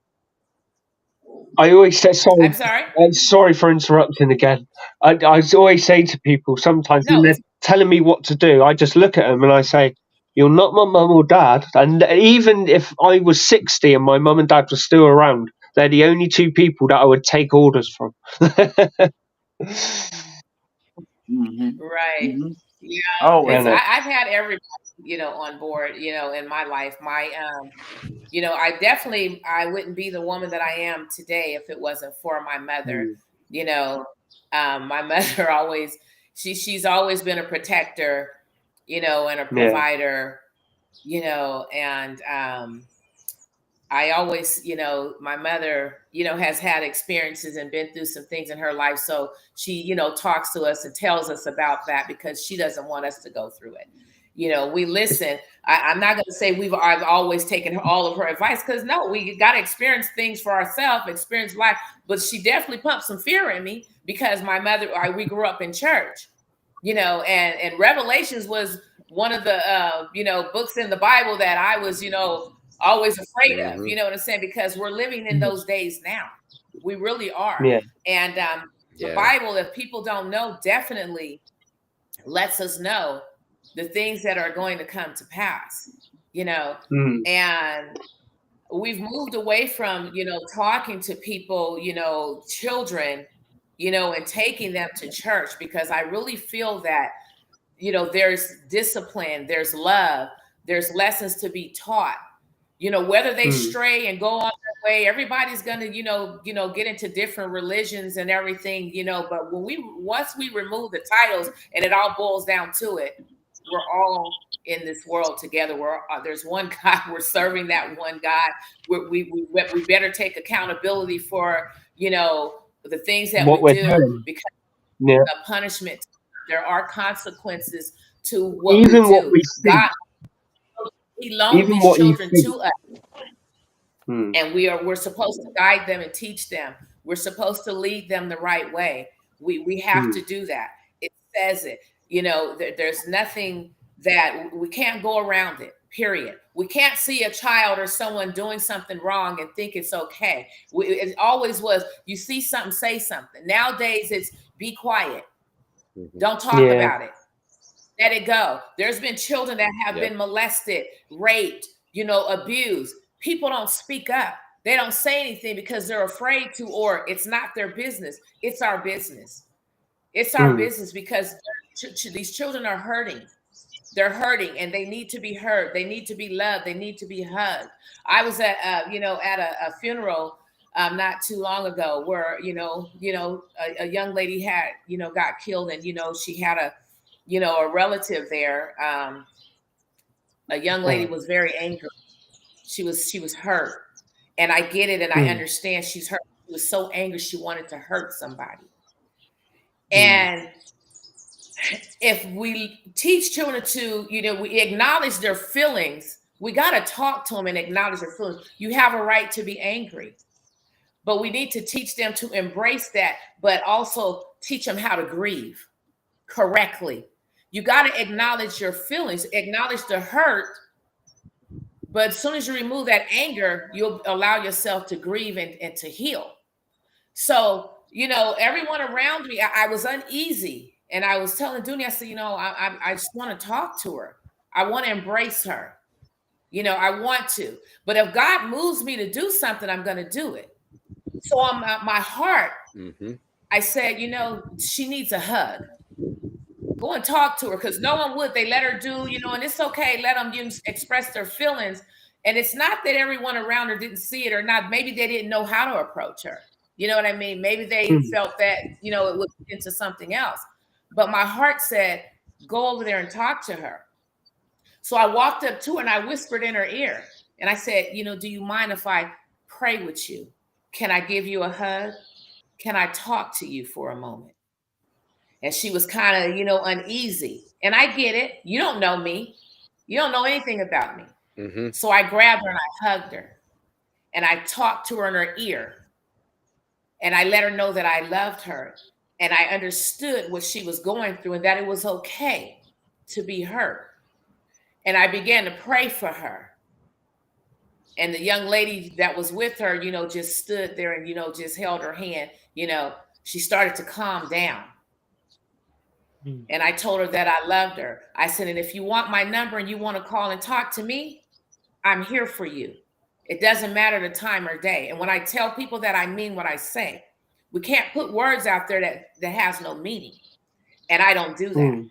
I always say, I'm sorry. sorry for interrupting again. I always say to people sometimes when No, they're telling me what to do, I just look at them and I say, "You're not my mum or dad." And even if I was 60 and my mum and dad were still around, they're the only two people that I would take orders from. right. Yeah, Always. it's I've had everybody, on board, in my life. My I wouldn't be the woman that I am today if it wasn't for my mother. My mother always she's always been a protector, and a Yeah. provider, and I always, my mother, has had experiences and been through some things in her life. So she, talks to us and tells us about that because she doesn't want us to go through it. We listen. I'm not going to say I've always taken all of her advice, because no, we got to experience things for ourselves, experience life. But she definitely pumped some fear in me because my mother, we grew up in church, and Revelations was one of the, books in the Bible that I was, always afraid of, you know what I'm saying? Because we're living in those days now. We really are. Yeah. And the Bible, if people don't know, definitely lets us know the things that are going to come to pass, and we've moved away from, talking to people, children, and taking them to church, because I really feel that, there's discipline, there's love, there's lessons to be taught. Whether they stray and go on their way, everybody's gonna, get into different religions and everything, but once we remove the titles and it all boils down to it, we're all in this world together. There's one God. We're serving that one God. We better take accountability for, the things that What we we're do, doing. because Yeah. a punishment. There are consequences to what we Even what do. we think. God, He loaned Even these what you children think. to us, and we're supposed to guide them and teach them. We're supposed to lead them the right way. We have to do that. It says it. There's nothing that we can't go around it. Period. We can't see a child or someone doing something wrong and think it's okay. It always was, you see something, say something. Nowadays, it's be quiet. Don't talk about it. Let it go. There's been children that have been molested, raped, abused. People don't speak up. They don't say anything because they're afraid to, or it's not their business. It's our business. It's our business, because these children are hurting. They're hurting and they need to be heard. They need to be loved. They need to be hugged. I was at, at a funeral not too long ago where, a young lady had, got killed, and, she had a relative there. A young lady was very angry. She was hurt. And I get it, and I understand she's hurt. She was so angry she wanted to hurt somebody. And if we teach children to, we acknowledge their feelings, we got to talk to them and acknowledge their feelings. You have a right to be angry, but we need to teach them to embrace that, but also teach them how to grieve correctly. You got to acknowledge your feelings, acknowledge the hurt, but as soon as you remove that anger, you'll allow yourself to grieve and to heal. So, everyone around me, I was uneasy. And I was telling Dooney, I said, I just want to talk to her. I want to embrace her. I want to. But if God moves me to do something, I'm going to do it. So on my heart, I said, she needs a hug. Go and talk to her, because no one would. They let her do, and it's okay. Let them express their feelings. And it's not that everyone around her didn't see it or not. Maybe they didn't know how to approach her. You know what I mean? Maybe they felt that, it was into something else. But my heart said, go over there and talk to her. So I walked up to her and I whispered in her ear. And I said, do you mind if I pray with you? Can I give you a hug? Can I talk to you for a moment? And she was kind of, uneasy. And I get it. You don't know me. You don't know anything about me. Mm-hmm. So I grabbed her and I hugged her and I talked to her in her ear and I let her know that I loved her and I understood what she was going through and that it was okay to be hurt. And I began to pray for her. And the young lady that was with her, just stood there and, just held her hand. She started to calm down. And I told her that I loved her. I said, and if you want my number and you want to call and talk to me, I'm here for you. It doesn't matter the time or day. And when I tell people that, I mean what I say. We can't put words out there that has no meaning. And I don't do that.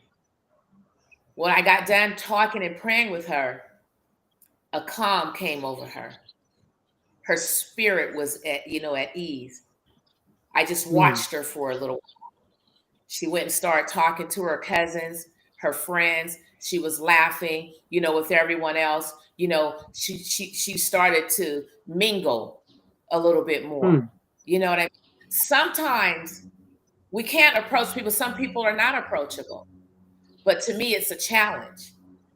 When I got done talking and praying with her, a calm came over her. Her spirit was at ease. I just watched her for a little while. She went and started talking to her cousins, her friends. She was laughing, with everyone else. She started to mingle a little bit more. You know what I mean? Sometimes we can't approach people. Some people are not approachable. But to me, it's a challenge.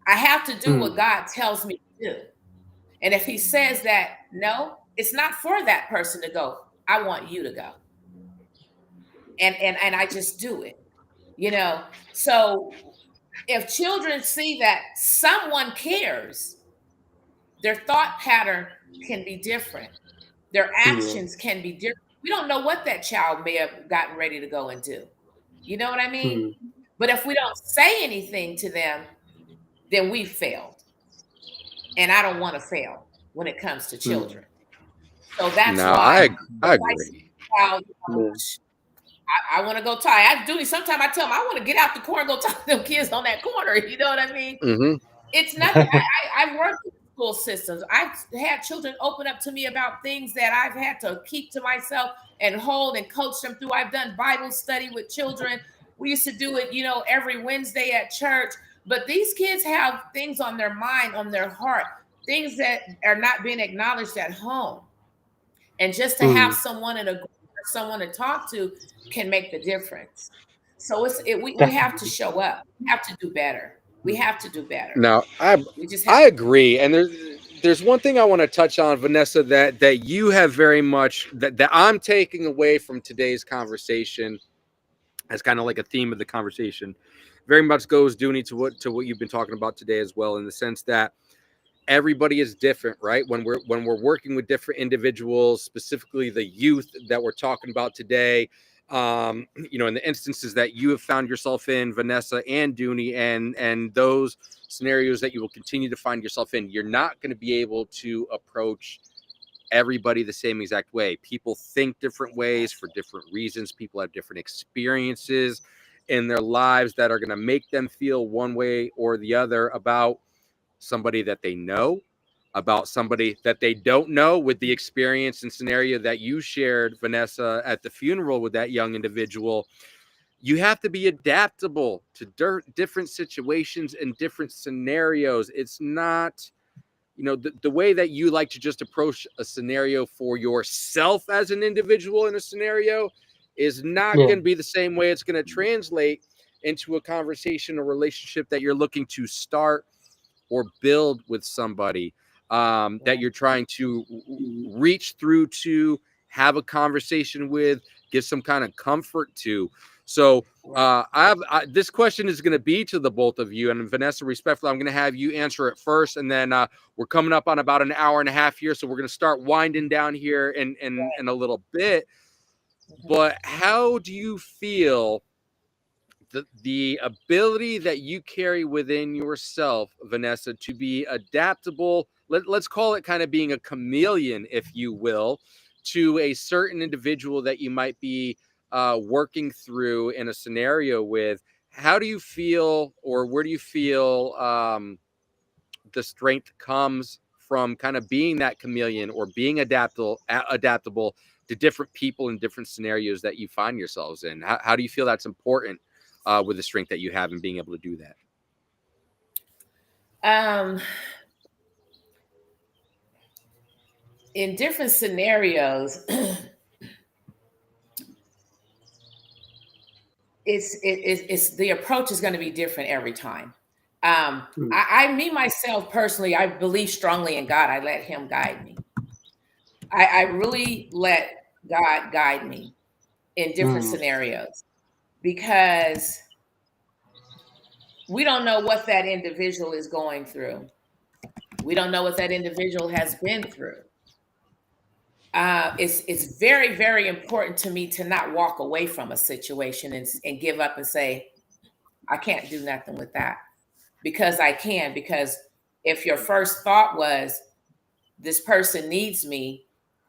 I have to do what God tells me to do. And if he says that, no, it's not for that person to go. I want you to go. And I just do it. So if children see that someone cares, their thought pattern can be different. Their actions can be different. We don't know what that child may have gotten ready to go and do. You know what I mean? But if we don't say anything to them, then we failed. And I don't want to fail when it comes to children. So that's why I agree. I want to go talk. I do. Sometimes I tell them I want to get out the corner and go talk to them kids on that corner. You know what I mean? Mm-hmm. It's nothing. I've worked in school systems. I've had children open up to me about things that I've had to keep to myself and hold and coach them through. I've done Bible study with children. We used to do it, every Wednesday at church. But these kids have things on their mind, on their heart, things that are not being acknowledged at home. And just to have someone in a group or someone to talk to can make the difference. So we have to show up. We have to do better. We have to do better. Now, I agree, and there's one thing I want to touch on, Vanessa, that you have very much that I'm taking away from today's conversation as kind of like a theme of the conversation. Very much goes, Dooney, to what you've been talking about today as well, in the sense that everybody is different, right? When we're working with different individuals, specifically the youth that we're talking about today, in the instances that you have found yourself in, Vanessa and Dooney, and those scenarios that you will continue to find yourself in, you're not going to be able to approach everybody the same exact way. People think different ways for different reasons. People have different experiences in their lives that are going to make them feel one way or the other about somebody that they know, about somebody that they don't know, with the experience and scenario that you shared, Vanessa, at the funeral with that young individual. You have to be adaptable to different situations and different scenarios. It's not, the way that you like to just approach a scenario for yourself as an individual in a scenario is not going to be the same way it's going to translate into a conversation or relationship that you're looking to start or build with somebody that you're trying to reach through, to have a conversation with, give some kind of comfort to. So this question is going to be to the both of you. And Vanessa, respectfully, I'm going to have you answer it first. And then we're coming up on about an hour and a half here. So we're going to start winding down here in a little bit. But how do you feel the ability that you carry within yourself, Vanessa, to be adaptable, let's call it kind of being a chameleon, if you will, to a certain individual that you might be working through in a scenario with? How do you feel, or where do you feel the strength comes from kind of being that chameleon or being adaptable to different people and different scenarios that you find yourselves in? How do you feel that's important with the strength that you have in being able to do that? In different scenarios, it's the approach is going to be different every time. Me myself personally, I believe strongly in God. I let him guide me. I really let God guide me in different scenarios, because we don't know what that individual is going through. We don't know what that individual has been through. It's very, very important to me to not walk away from a situation and give up and say, I can't do nothing with that, because I can. Because if your first thought was, this person needs me,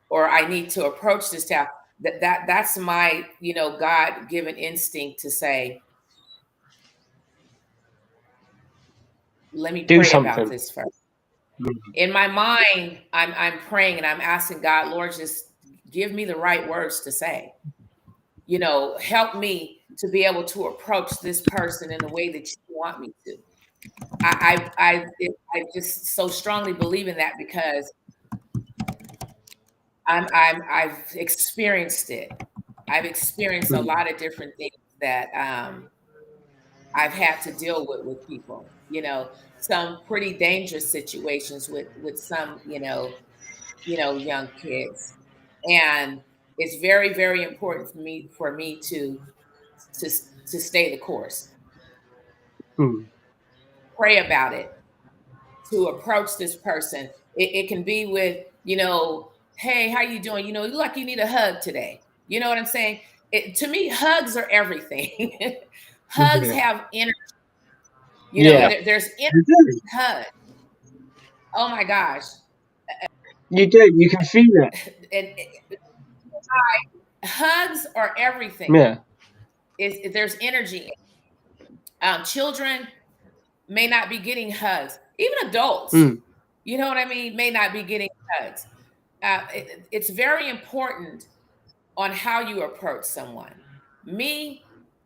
or I need to approach this town, that's my, God-given instinct to say, let me Do pray about something. this first. In my mind, I'm praying and I'm asking God, Lord, just give me the right words to say. Help me to be able to approach this person in the way that you want me to. I just so strongly believe in that, because I've experienced it. I've experienced a lot of different things that I've had to deal with people. Some pretty dangerous situations with some young kids, and it's very, very important for me to to stay the course, pray about it, to approach this person. It can be with, hey, how you doing? You look like you need a hug today. You know what I'm saying? To me, hugs are everything. Hugs have energy. There's energy in hugs. Oh my gosh. You do. You can feel it. And hugs are everything. Yeah. There's energy. Children may not be getting hugs. Even adults, you know what I mean, may not be getting hugs. It's very important on how you approach someone. Me,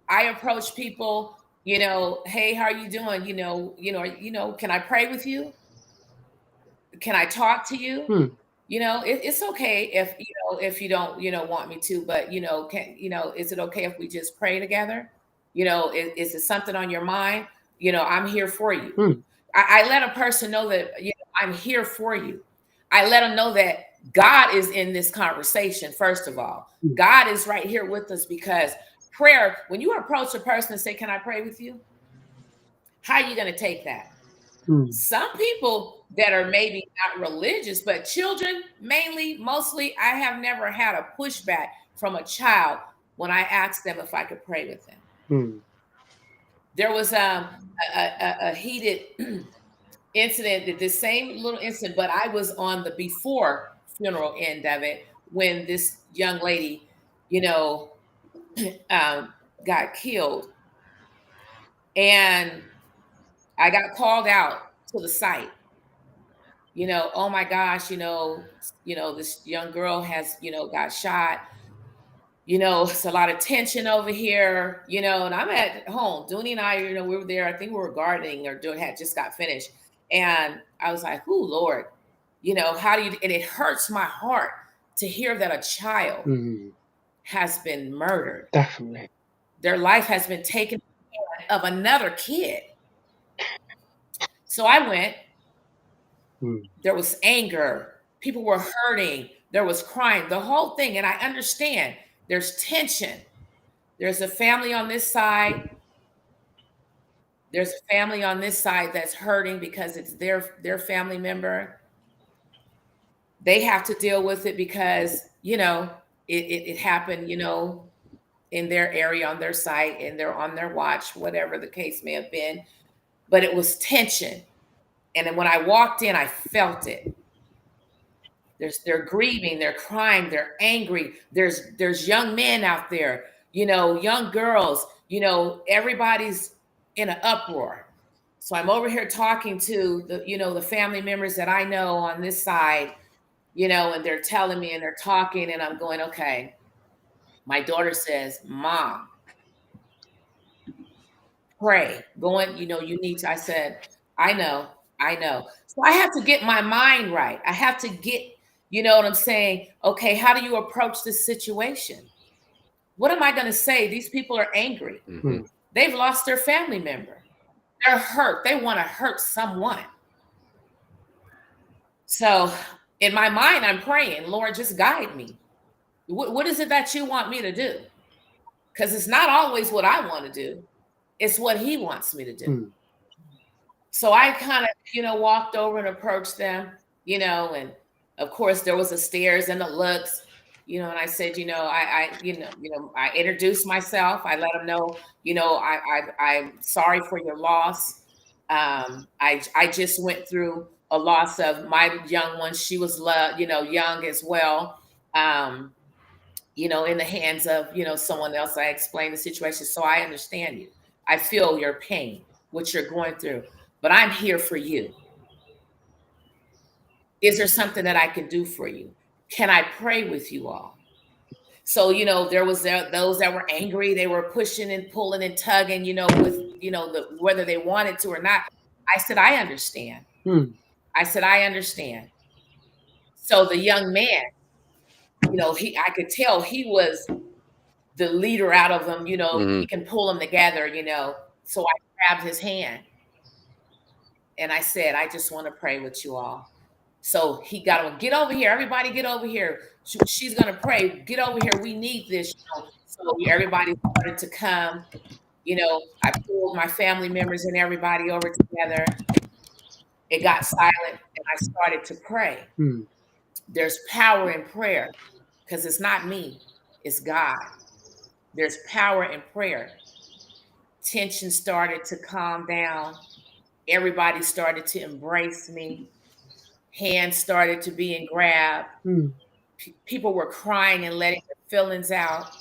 I approach people, hey, how are you doing? Can I pray with you? Can I talk to you? It's okay if you don't want me to, but is it okay if we just pray together? Is it something on your mind? I'm here for you. I let a person know that I'm here for you. I let them know that God is in this conversation. First of all, God is right here with us, because prayer, when you approach a person and say, can I pray with you? How are you going to take that? Some people that are maybe not religious, but children, mostly, I have never had a pushback from a child when I asked them if I could pray with them. There was a heated incident, the same little incident, but I was on the before funeral end of it, when this young lady, got killed, and I got called out to the site. Oh my gosh, this young girl has, got shot. It's a lot of tension over here, and I'm at home. Dooney and I, we were there. I think we were gardening or had just got finished. And I was like, oh, Lord, how do you, and it hurts my heart to hear that a child has been murdered. Definitely. Their life has been taken of another kid. So I went. There was anger. People were hurting. There was crying, the whole thing. And I understand there's tension. There's a family on this side. There's a family on this side that's hurting because it's their family member. They have to deal with it because, it happened, in their area, on their site, and they're on their watch, whatever the case may have been. But it was tension. And then when I walked in, I felt it. They're grieving, they're crying, they're angry. There's young men out there, young girls, everybody's in an uproar. So I'm over here talking to the family members that I know on this side, and they're telling me and they're talking, and I'm going, okay. My daughter says, Mom, pray. Going, you need to. I said, I know. So I have to get my mind right. I have to get, you know what I'm saying? Okay, how do you approach this situation? What am I going to say? These people are angry. They've lost their family member. they're hurt. They want to hurt someone. So in my mind, I'm praying, Lord, just guide me. What is it that you want me to do? Because it's not always what I want to do. It's what he wants me to do. So I kind of, walked over and approached them, and of course there was the stares and the looks, and I said, I introduced myself. I let them know, I'm sorry for your loss. I just went through a loss of my young one. She was, young as well. In the hands of, someone else. I explained the situation. So I understand you. I feel your pain, what you're going through, but I'm here for you. Is there something that I can do for you? Can I pray with you all? So, there was those that were angry. They were pushing and pulling and tugging, with, whether they wanted to or not. I said, I understand. I said, I understand. So the young man, I could tell he was the leader out of them, he can pull them together, So I grabbed his hand and I said, I just want to pray with you all. So he got him, get over here. Everybody get over here. She's going to pray. Get over here. We need this. So everybody started to come. I pulled my family members and everybody over together. It got silent and I started to pray. There's power in prayer because it's not me. It's God. There's power in prayer. Tension started to calm down. Everybody started to embrace me. Hands started to be grabbed. People were crying and letting their feelings out.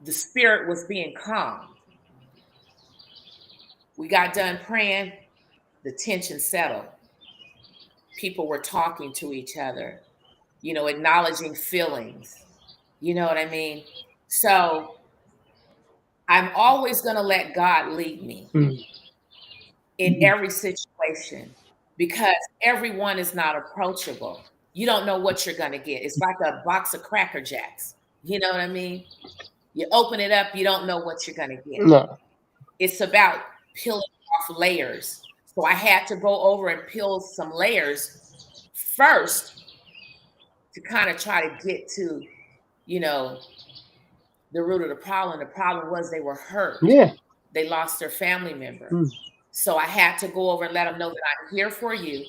The spirit was being calmed. We got done praying. The tension settled. People were talking to each other, acknowledging feelings. You know what I mean? So I'm always going to let God lead me in every situation because everyone is not approachable. You don't know what you're going to get. It's like a box of Cracker Jacks. You know what I mean? You open it up, you don't know what you're going to get. No. It's about peeling off layers. So I had to go over and peel some layers first to kind of try to get to, the root of the problem. The problem was they were hurt. Yeah. They lost their family member. So I had to go over and let them know that I'm here for you.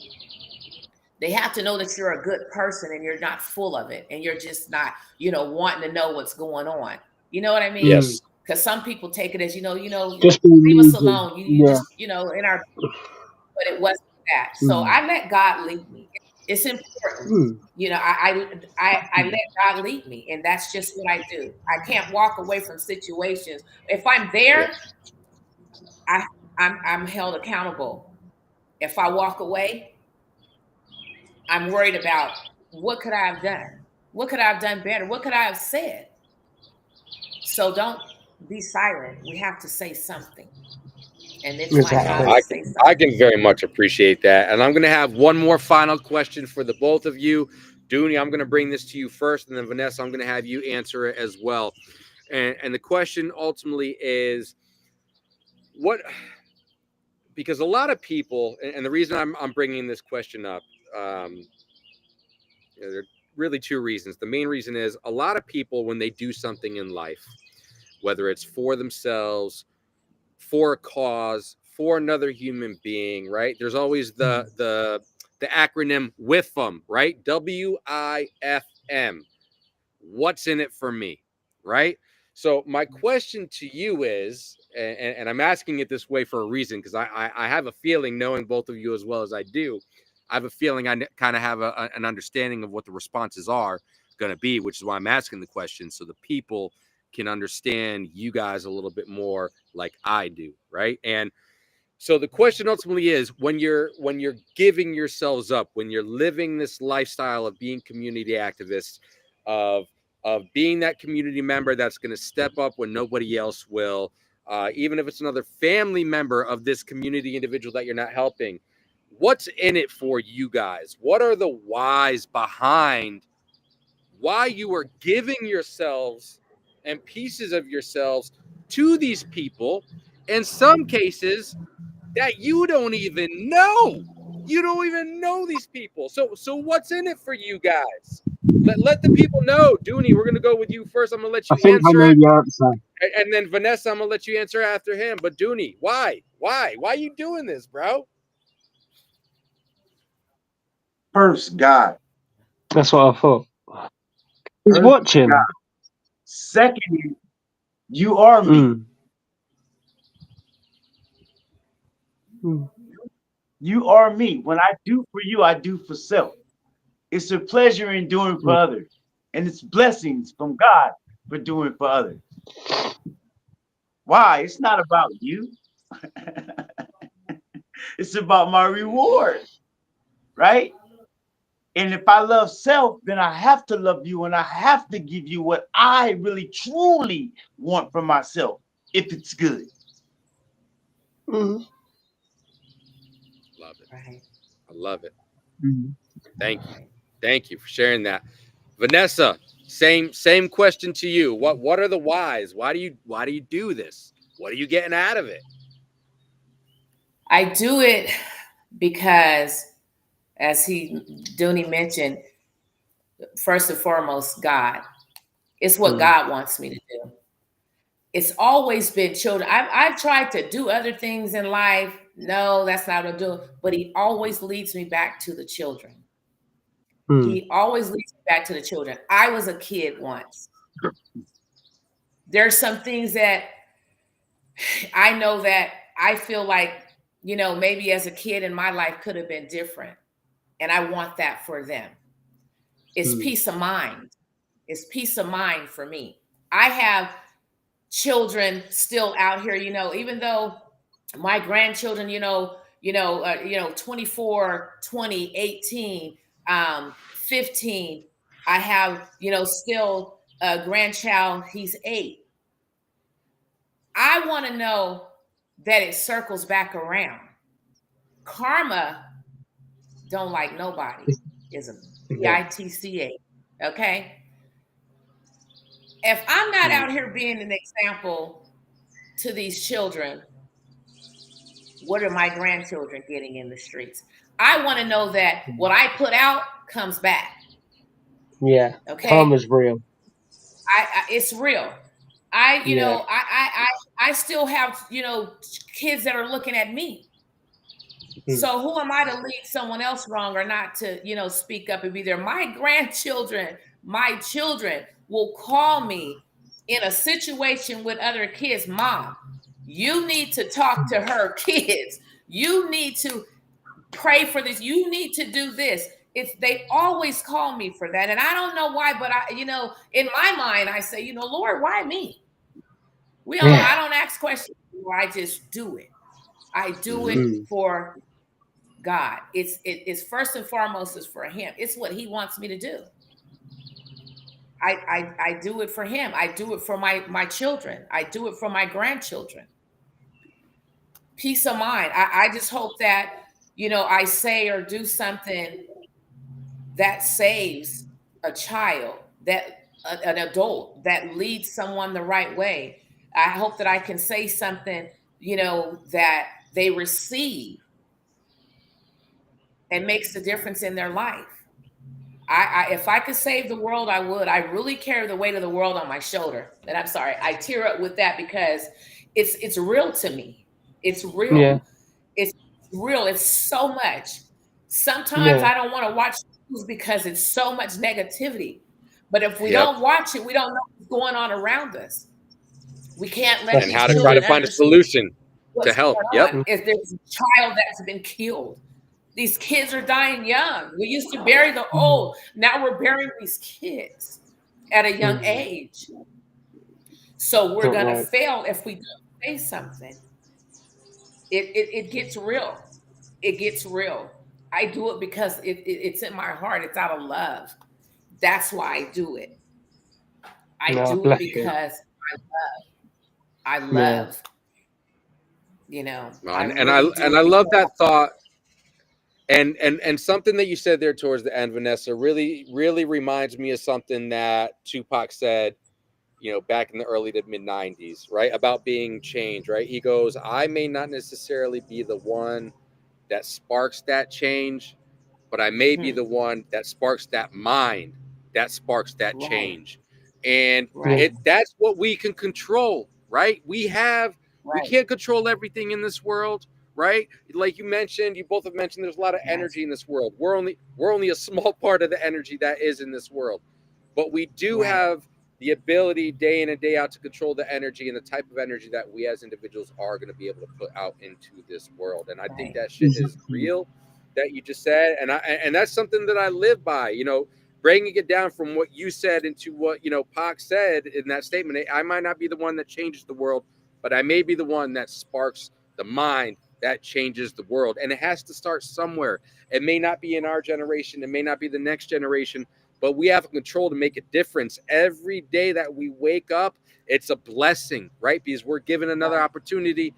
They have to know that you're a good person and you're not full of it. And you're just not, wanting to know what's going on. You know what I mean? Yes. Because some people take it as, Just leave us alone. You just, in our, but it wasn't that. So I let God lead me. It's important. I let God lead me. And that's just what I do. I can't walk away from situations. If I'm there, I'm held accountable. If I walk away, I'm worried about what could I have done? What could I have done better? What could I have said? So don't be silent. We have to say something. And it's my job to say something. I can very much appreciate that. And I'm going to have one more final question for the both of you. Dooney, I'm going to bring this to you first. And then Vanessa, I'm going to have you answer it as well. And the question ultimately is because a lot of people, and the reason I'm bringing this question up, there are really two reasons. The main reason is a lot of people, when they do something in life, whether it's for themselves, for a cause, for another human being, right? There's always the acronym WIFM, right? WIFM. What's in it for me, right? So my question to you is, and I'm asking it this way for a reason, because I have a feeling, knowing both of you as well as I do, I have a feeling I kind of have an understanding of what the responses are going to be, which is why I'm asking the question, so the people can understand you guys a little bit more like I do, right? And so the question ultimately is, when you're giving yourselves up, when you're living this lifestyle of being community activists, of being that community member that's going to step up when nobody else will, even if it's another family member of this community individual that you're not helping, what's in it for you guys? What are the whys behind why you are giving yourselves and pieces of yourselves to these people in some cases that you don't even know. You don't even know these people. So what's in it for you guys? Let the people know. Dooney, we're gonna go with you first. I'm gonna let I you think I answer know it, the answer. and then Vanessa, I'm gonna let you answer after him. But Dooney, why are you doing this, bro? First, God. That's what I thought. He's First, watching. God. Second, you are me. Mm. You are me. When I do for you, I do for self. It's a pleasure in doing for others, and it's blessings from God for doing for others. Why? It's not about you. It's about my reward, right? And if I love self, then I have to love you, and I have to give you what I really truly want from myself, if it's good. Mm. Love it. Right. I love it. Mm. Thank you for sharing that. Vanessa, same question to you. What are the whys? Why do you do this? What are you getting out of it? I do it because, as Dooney mentioned, first and foremost, God. It's what God wants me to do. It's always been children. I've tried to do other things in life. No, that's not what I'm doing. But he always leads me back to the children. Mm. He always leads me back to the children. I was a kid once. There's some things that I know that I feel like, maybe as a kid in my life could have been different. And I want that for them. It's peace of mind. It's peace of mind for me. I have children still out here, even though my grandchildren, 24, 20, 18, 15. I have, still a grandchild, he's 8. I want to know that it circles back around. Karma don't like nobody. Is a BITCA. Okay. If I'm not out here being an example to these children, what are my grandchildren getting in the streets? I want to know that what I put out comes back. Yeah. Okay. Karma's real. It's real. I still have, kids that are looking at me. So who am I to lead someone else wrong or not to, speak up and be there? My grandchildren, my children will call me in a situation with other kids. Mom, you need to talk to her kids. You need to pray for this. You need to do this. They always call me for that. And I don't know why, but in my mind, I say, Lord, why me? I don't ask questions. I just do it. I do it for God. It's first and foremost is for him. It's what he wants me to do. I do it for him. I do it for my children. I do it for my grandchildren. Peace of mind. I just hope that, I say or do something that saves a child, that an adult, that leads someone the right way. I hope that I can say something, that they receive and makes a difference in their life. If I could save the world, I would. I really carry the weight of the world on my shoulder. And I'm sorry, I tear up with that because it's real to me. It's real. Yeah. It's real. It's so much. Sometimes I don't want to watch news because it's so much negativity. But if we don't watch it, we don't know what's going on around us. We can't let and these how to children try to find a solution to help. If there's a child that's been killed, these kids are dying young. We used to bury the old. Now we're burying these kids at a young age. So we're going to fail if we don't say something. It gets real. It gets real. I do it because it's in my heart. It's out of love. That's why I do it. I do it because I love. And I love that thought. And something that you said there towards the end, Vanessa, really reminds me of something that Tupac said, back in the early to mid 90s, right? About being changed, right? He goes, I may not necessarily be the one that sparks that change, but I may be the one that sparks that mind, that sparks that Right. change. And Right. that's what we can control, right? We Right. can't control everything in this world, right? Like you both have mentioned, there's a lot of Yes. energy in this world. We're only a small part of the energy that is in this world. But we do Right. have the ability day in and day out to control the energy and the type of energy that we as individuals are going to be able to put out into this world. And I think Right. that shit is real that you just said. And that's something that I live by, bringing it down from what you said into what, Pac said in that statement. I might not be the one that changes the world, but I may be the one that sparks the mind that changes the world. And it has to start somewhere. It may not be in our generation. It may not be the next generation, but we have control to make a difference. Every day that we wake up, it's a blessing, right? Because we're given another opportunity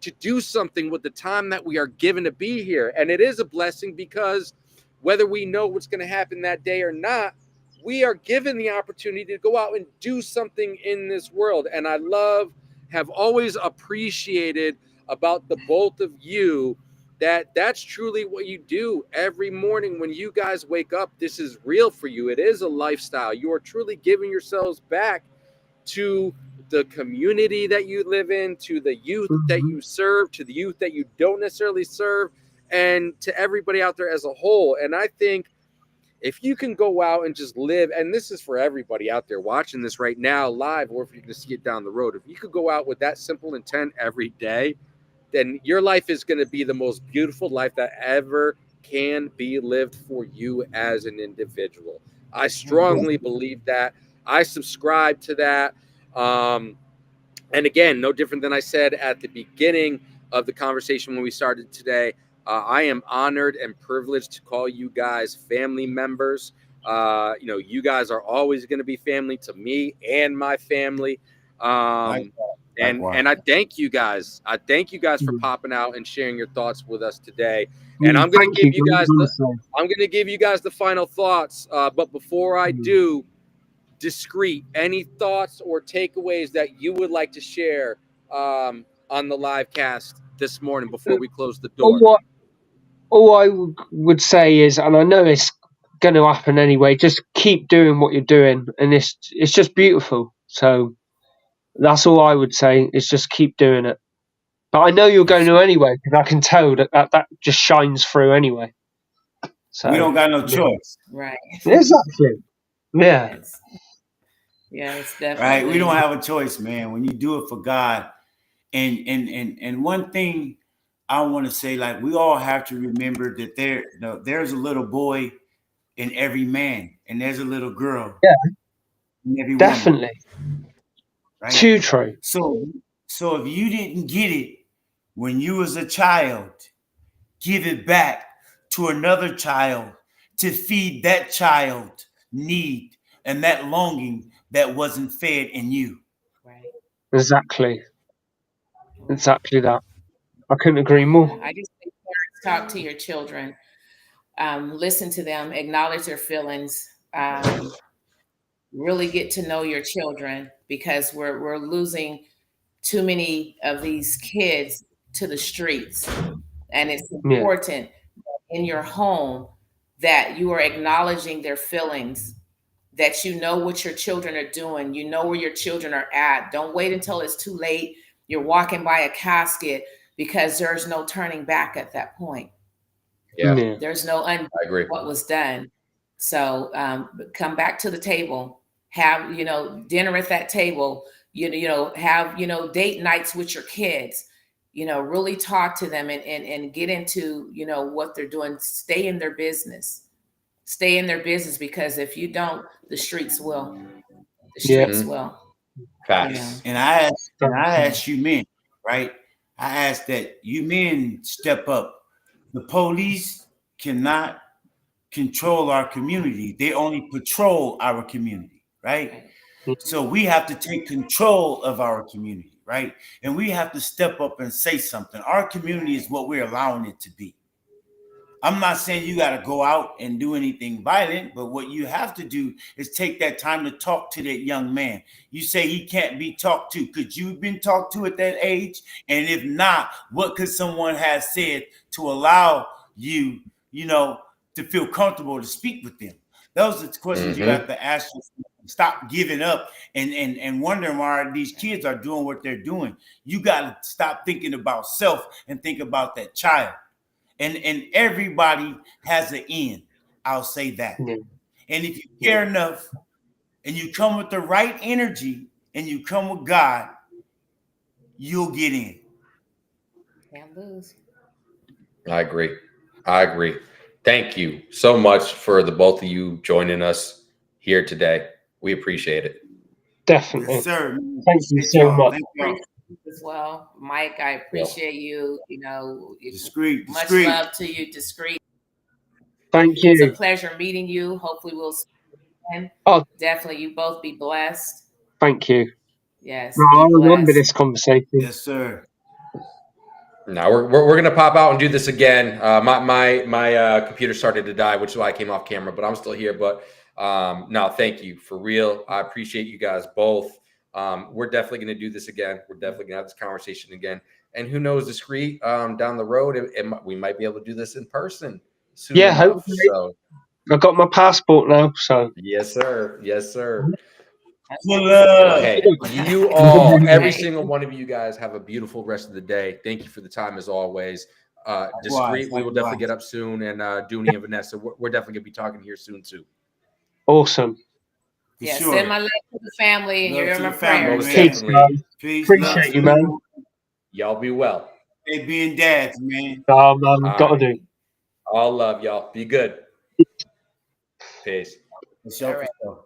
to do something with the time that we are given to be here. And it is a blessing because whether we know what's going to happen that day or not, we are given the opportunity to go out and do something in this world. And have always appreciated about the both of you that's truly what you do every morning when you guys wake up. This is real for you. It is a lifestyle. You are truly giving yourselves back to the community that you live in, to the youth that you serve, to the youth that you don't necessarily serve, and to everybody out there as a whole. And I think if you can go out and just live, and this is for everybody out there watching this right now live, or if you can see it down the road, if you could go out with that simple intent every day, then your life is going to be the most beautiful life that ever can be lived for you as an individual. I strongly believe that. I subscribe to that. And again, no different than I said at the beginning of the conversation when we started today. I am honored and privileged to call you guys family members. You guys are always going to be family to me and my family. And I thank you guys. I thank you guys for popping out and sharing your thoughts with us today. And I'm going to give you guys the final thoughts. But before I do, Discreet, any thoughts or takeaways that you would like to share on the live cast this morning before we close the door? All I would say is, and I know it's going to happen anyway, just keep doing what you're doing, and it's just beautiful. So that's all I would say, is just keep doing it. But I know you're going to anyway, because I can tell that just shines through anyway. So we don't got no choice. Right. Exactly. Yeah. Yes, definitely. Right. We don't have a choice, man. When you do it for God, and one thing I want to say, like, we all have to remember that there's a little boy in every man, and there's a little girl in every Definitely. woman. Right? Too true. So if you didn't get it when you was a child, give it back to another child to feed that child need and that longing that wasn't fed in you. Right. Exactly that. I couldn't agree more. I just think parents talk to your children, listen to them, acknowledge their feelings, really get to know your children, because we're losing too many of these kids to the streets. And it's important in your home that you are acknowledging their feelings, that you know what your children are doing, you know where your children are at. Don't wait until it's too late. You're walking by a casket, because there's no turning back at that point. There's no undone what was done. So come back to the table, have dinner at that table, have date nights with your kids, really talk to them and get into what they're doing. Stay in their business, because if you don't, the streets will. Will. Facts. And I ask you men, right? I ask that you men step up. The police cannot control our community. They only patrol our community, right? So we have to take control of our community, right? And we have to step up and say something. Our community is what we're allowing it to be. I'm not saying you got to go out and do anything violent, but what you have to do is take that time to talk to that young man. You say he can't be talked to. Could you have been talked to at that age? And if not, what could someone have said to allow you, to feel comfortable to speak with them? Those are the questions you have to ask yourself. Stop giving up and wondering why these kids are doing what they're doing. You got to stop thinking about self and think about that child. And everybody has an end. I'll say that. Yeah. And if you care enough and you come with the right energy and you come with God, you'll get in. Can't lose. I agree. Thank you so much for the both of you joining us here today. We appreciate it. Definitely. Yes, sir. Thank you so much. Thank y'all. As well, Mike, I appreciate you. Discreet. Much love to you, Discreet. Thank It's a you. pleasure meeting you. Hopefully, we'll see you again. Oh, Definitely, you both be blessed. thank you. Yes, No, be I'll remember blessed. this conversation. Yes, sir. Now we're gonna pop out and do this again. My computer started to die, which is why I came off camera, but I'm still here. But no, thank you for real. I appreciate you guys both. We're definitely gonna do this again. We're definitely gonna have this conversation again. And who knows, Discreet, down the road, we might be able to do this in person soon Yeah, enough. hopefully. So I've got my passport now, so. yes, sir. Yes, sir. Well, Hey, you all, every single one of you guys, have a beautiful rest of the day. Thank you for the time as always. Discreet, we will definitely get up soon, and Dooney and Vanessa, we're definitely gonna be talking here soon too. Awesome. Yeah, sure. send my love to the family, and Love you're to in my the family, prayers. Most Peace, definitely. guys. Peace, Appreciate you, man. Y'all be well. They being dads, man. Oh, man, All gotta right. do. All love, y'all. Be good. Peace. For sure, All right. for sure.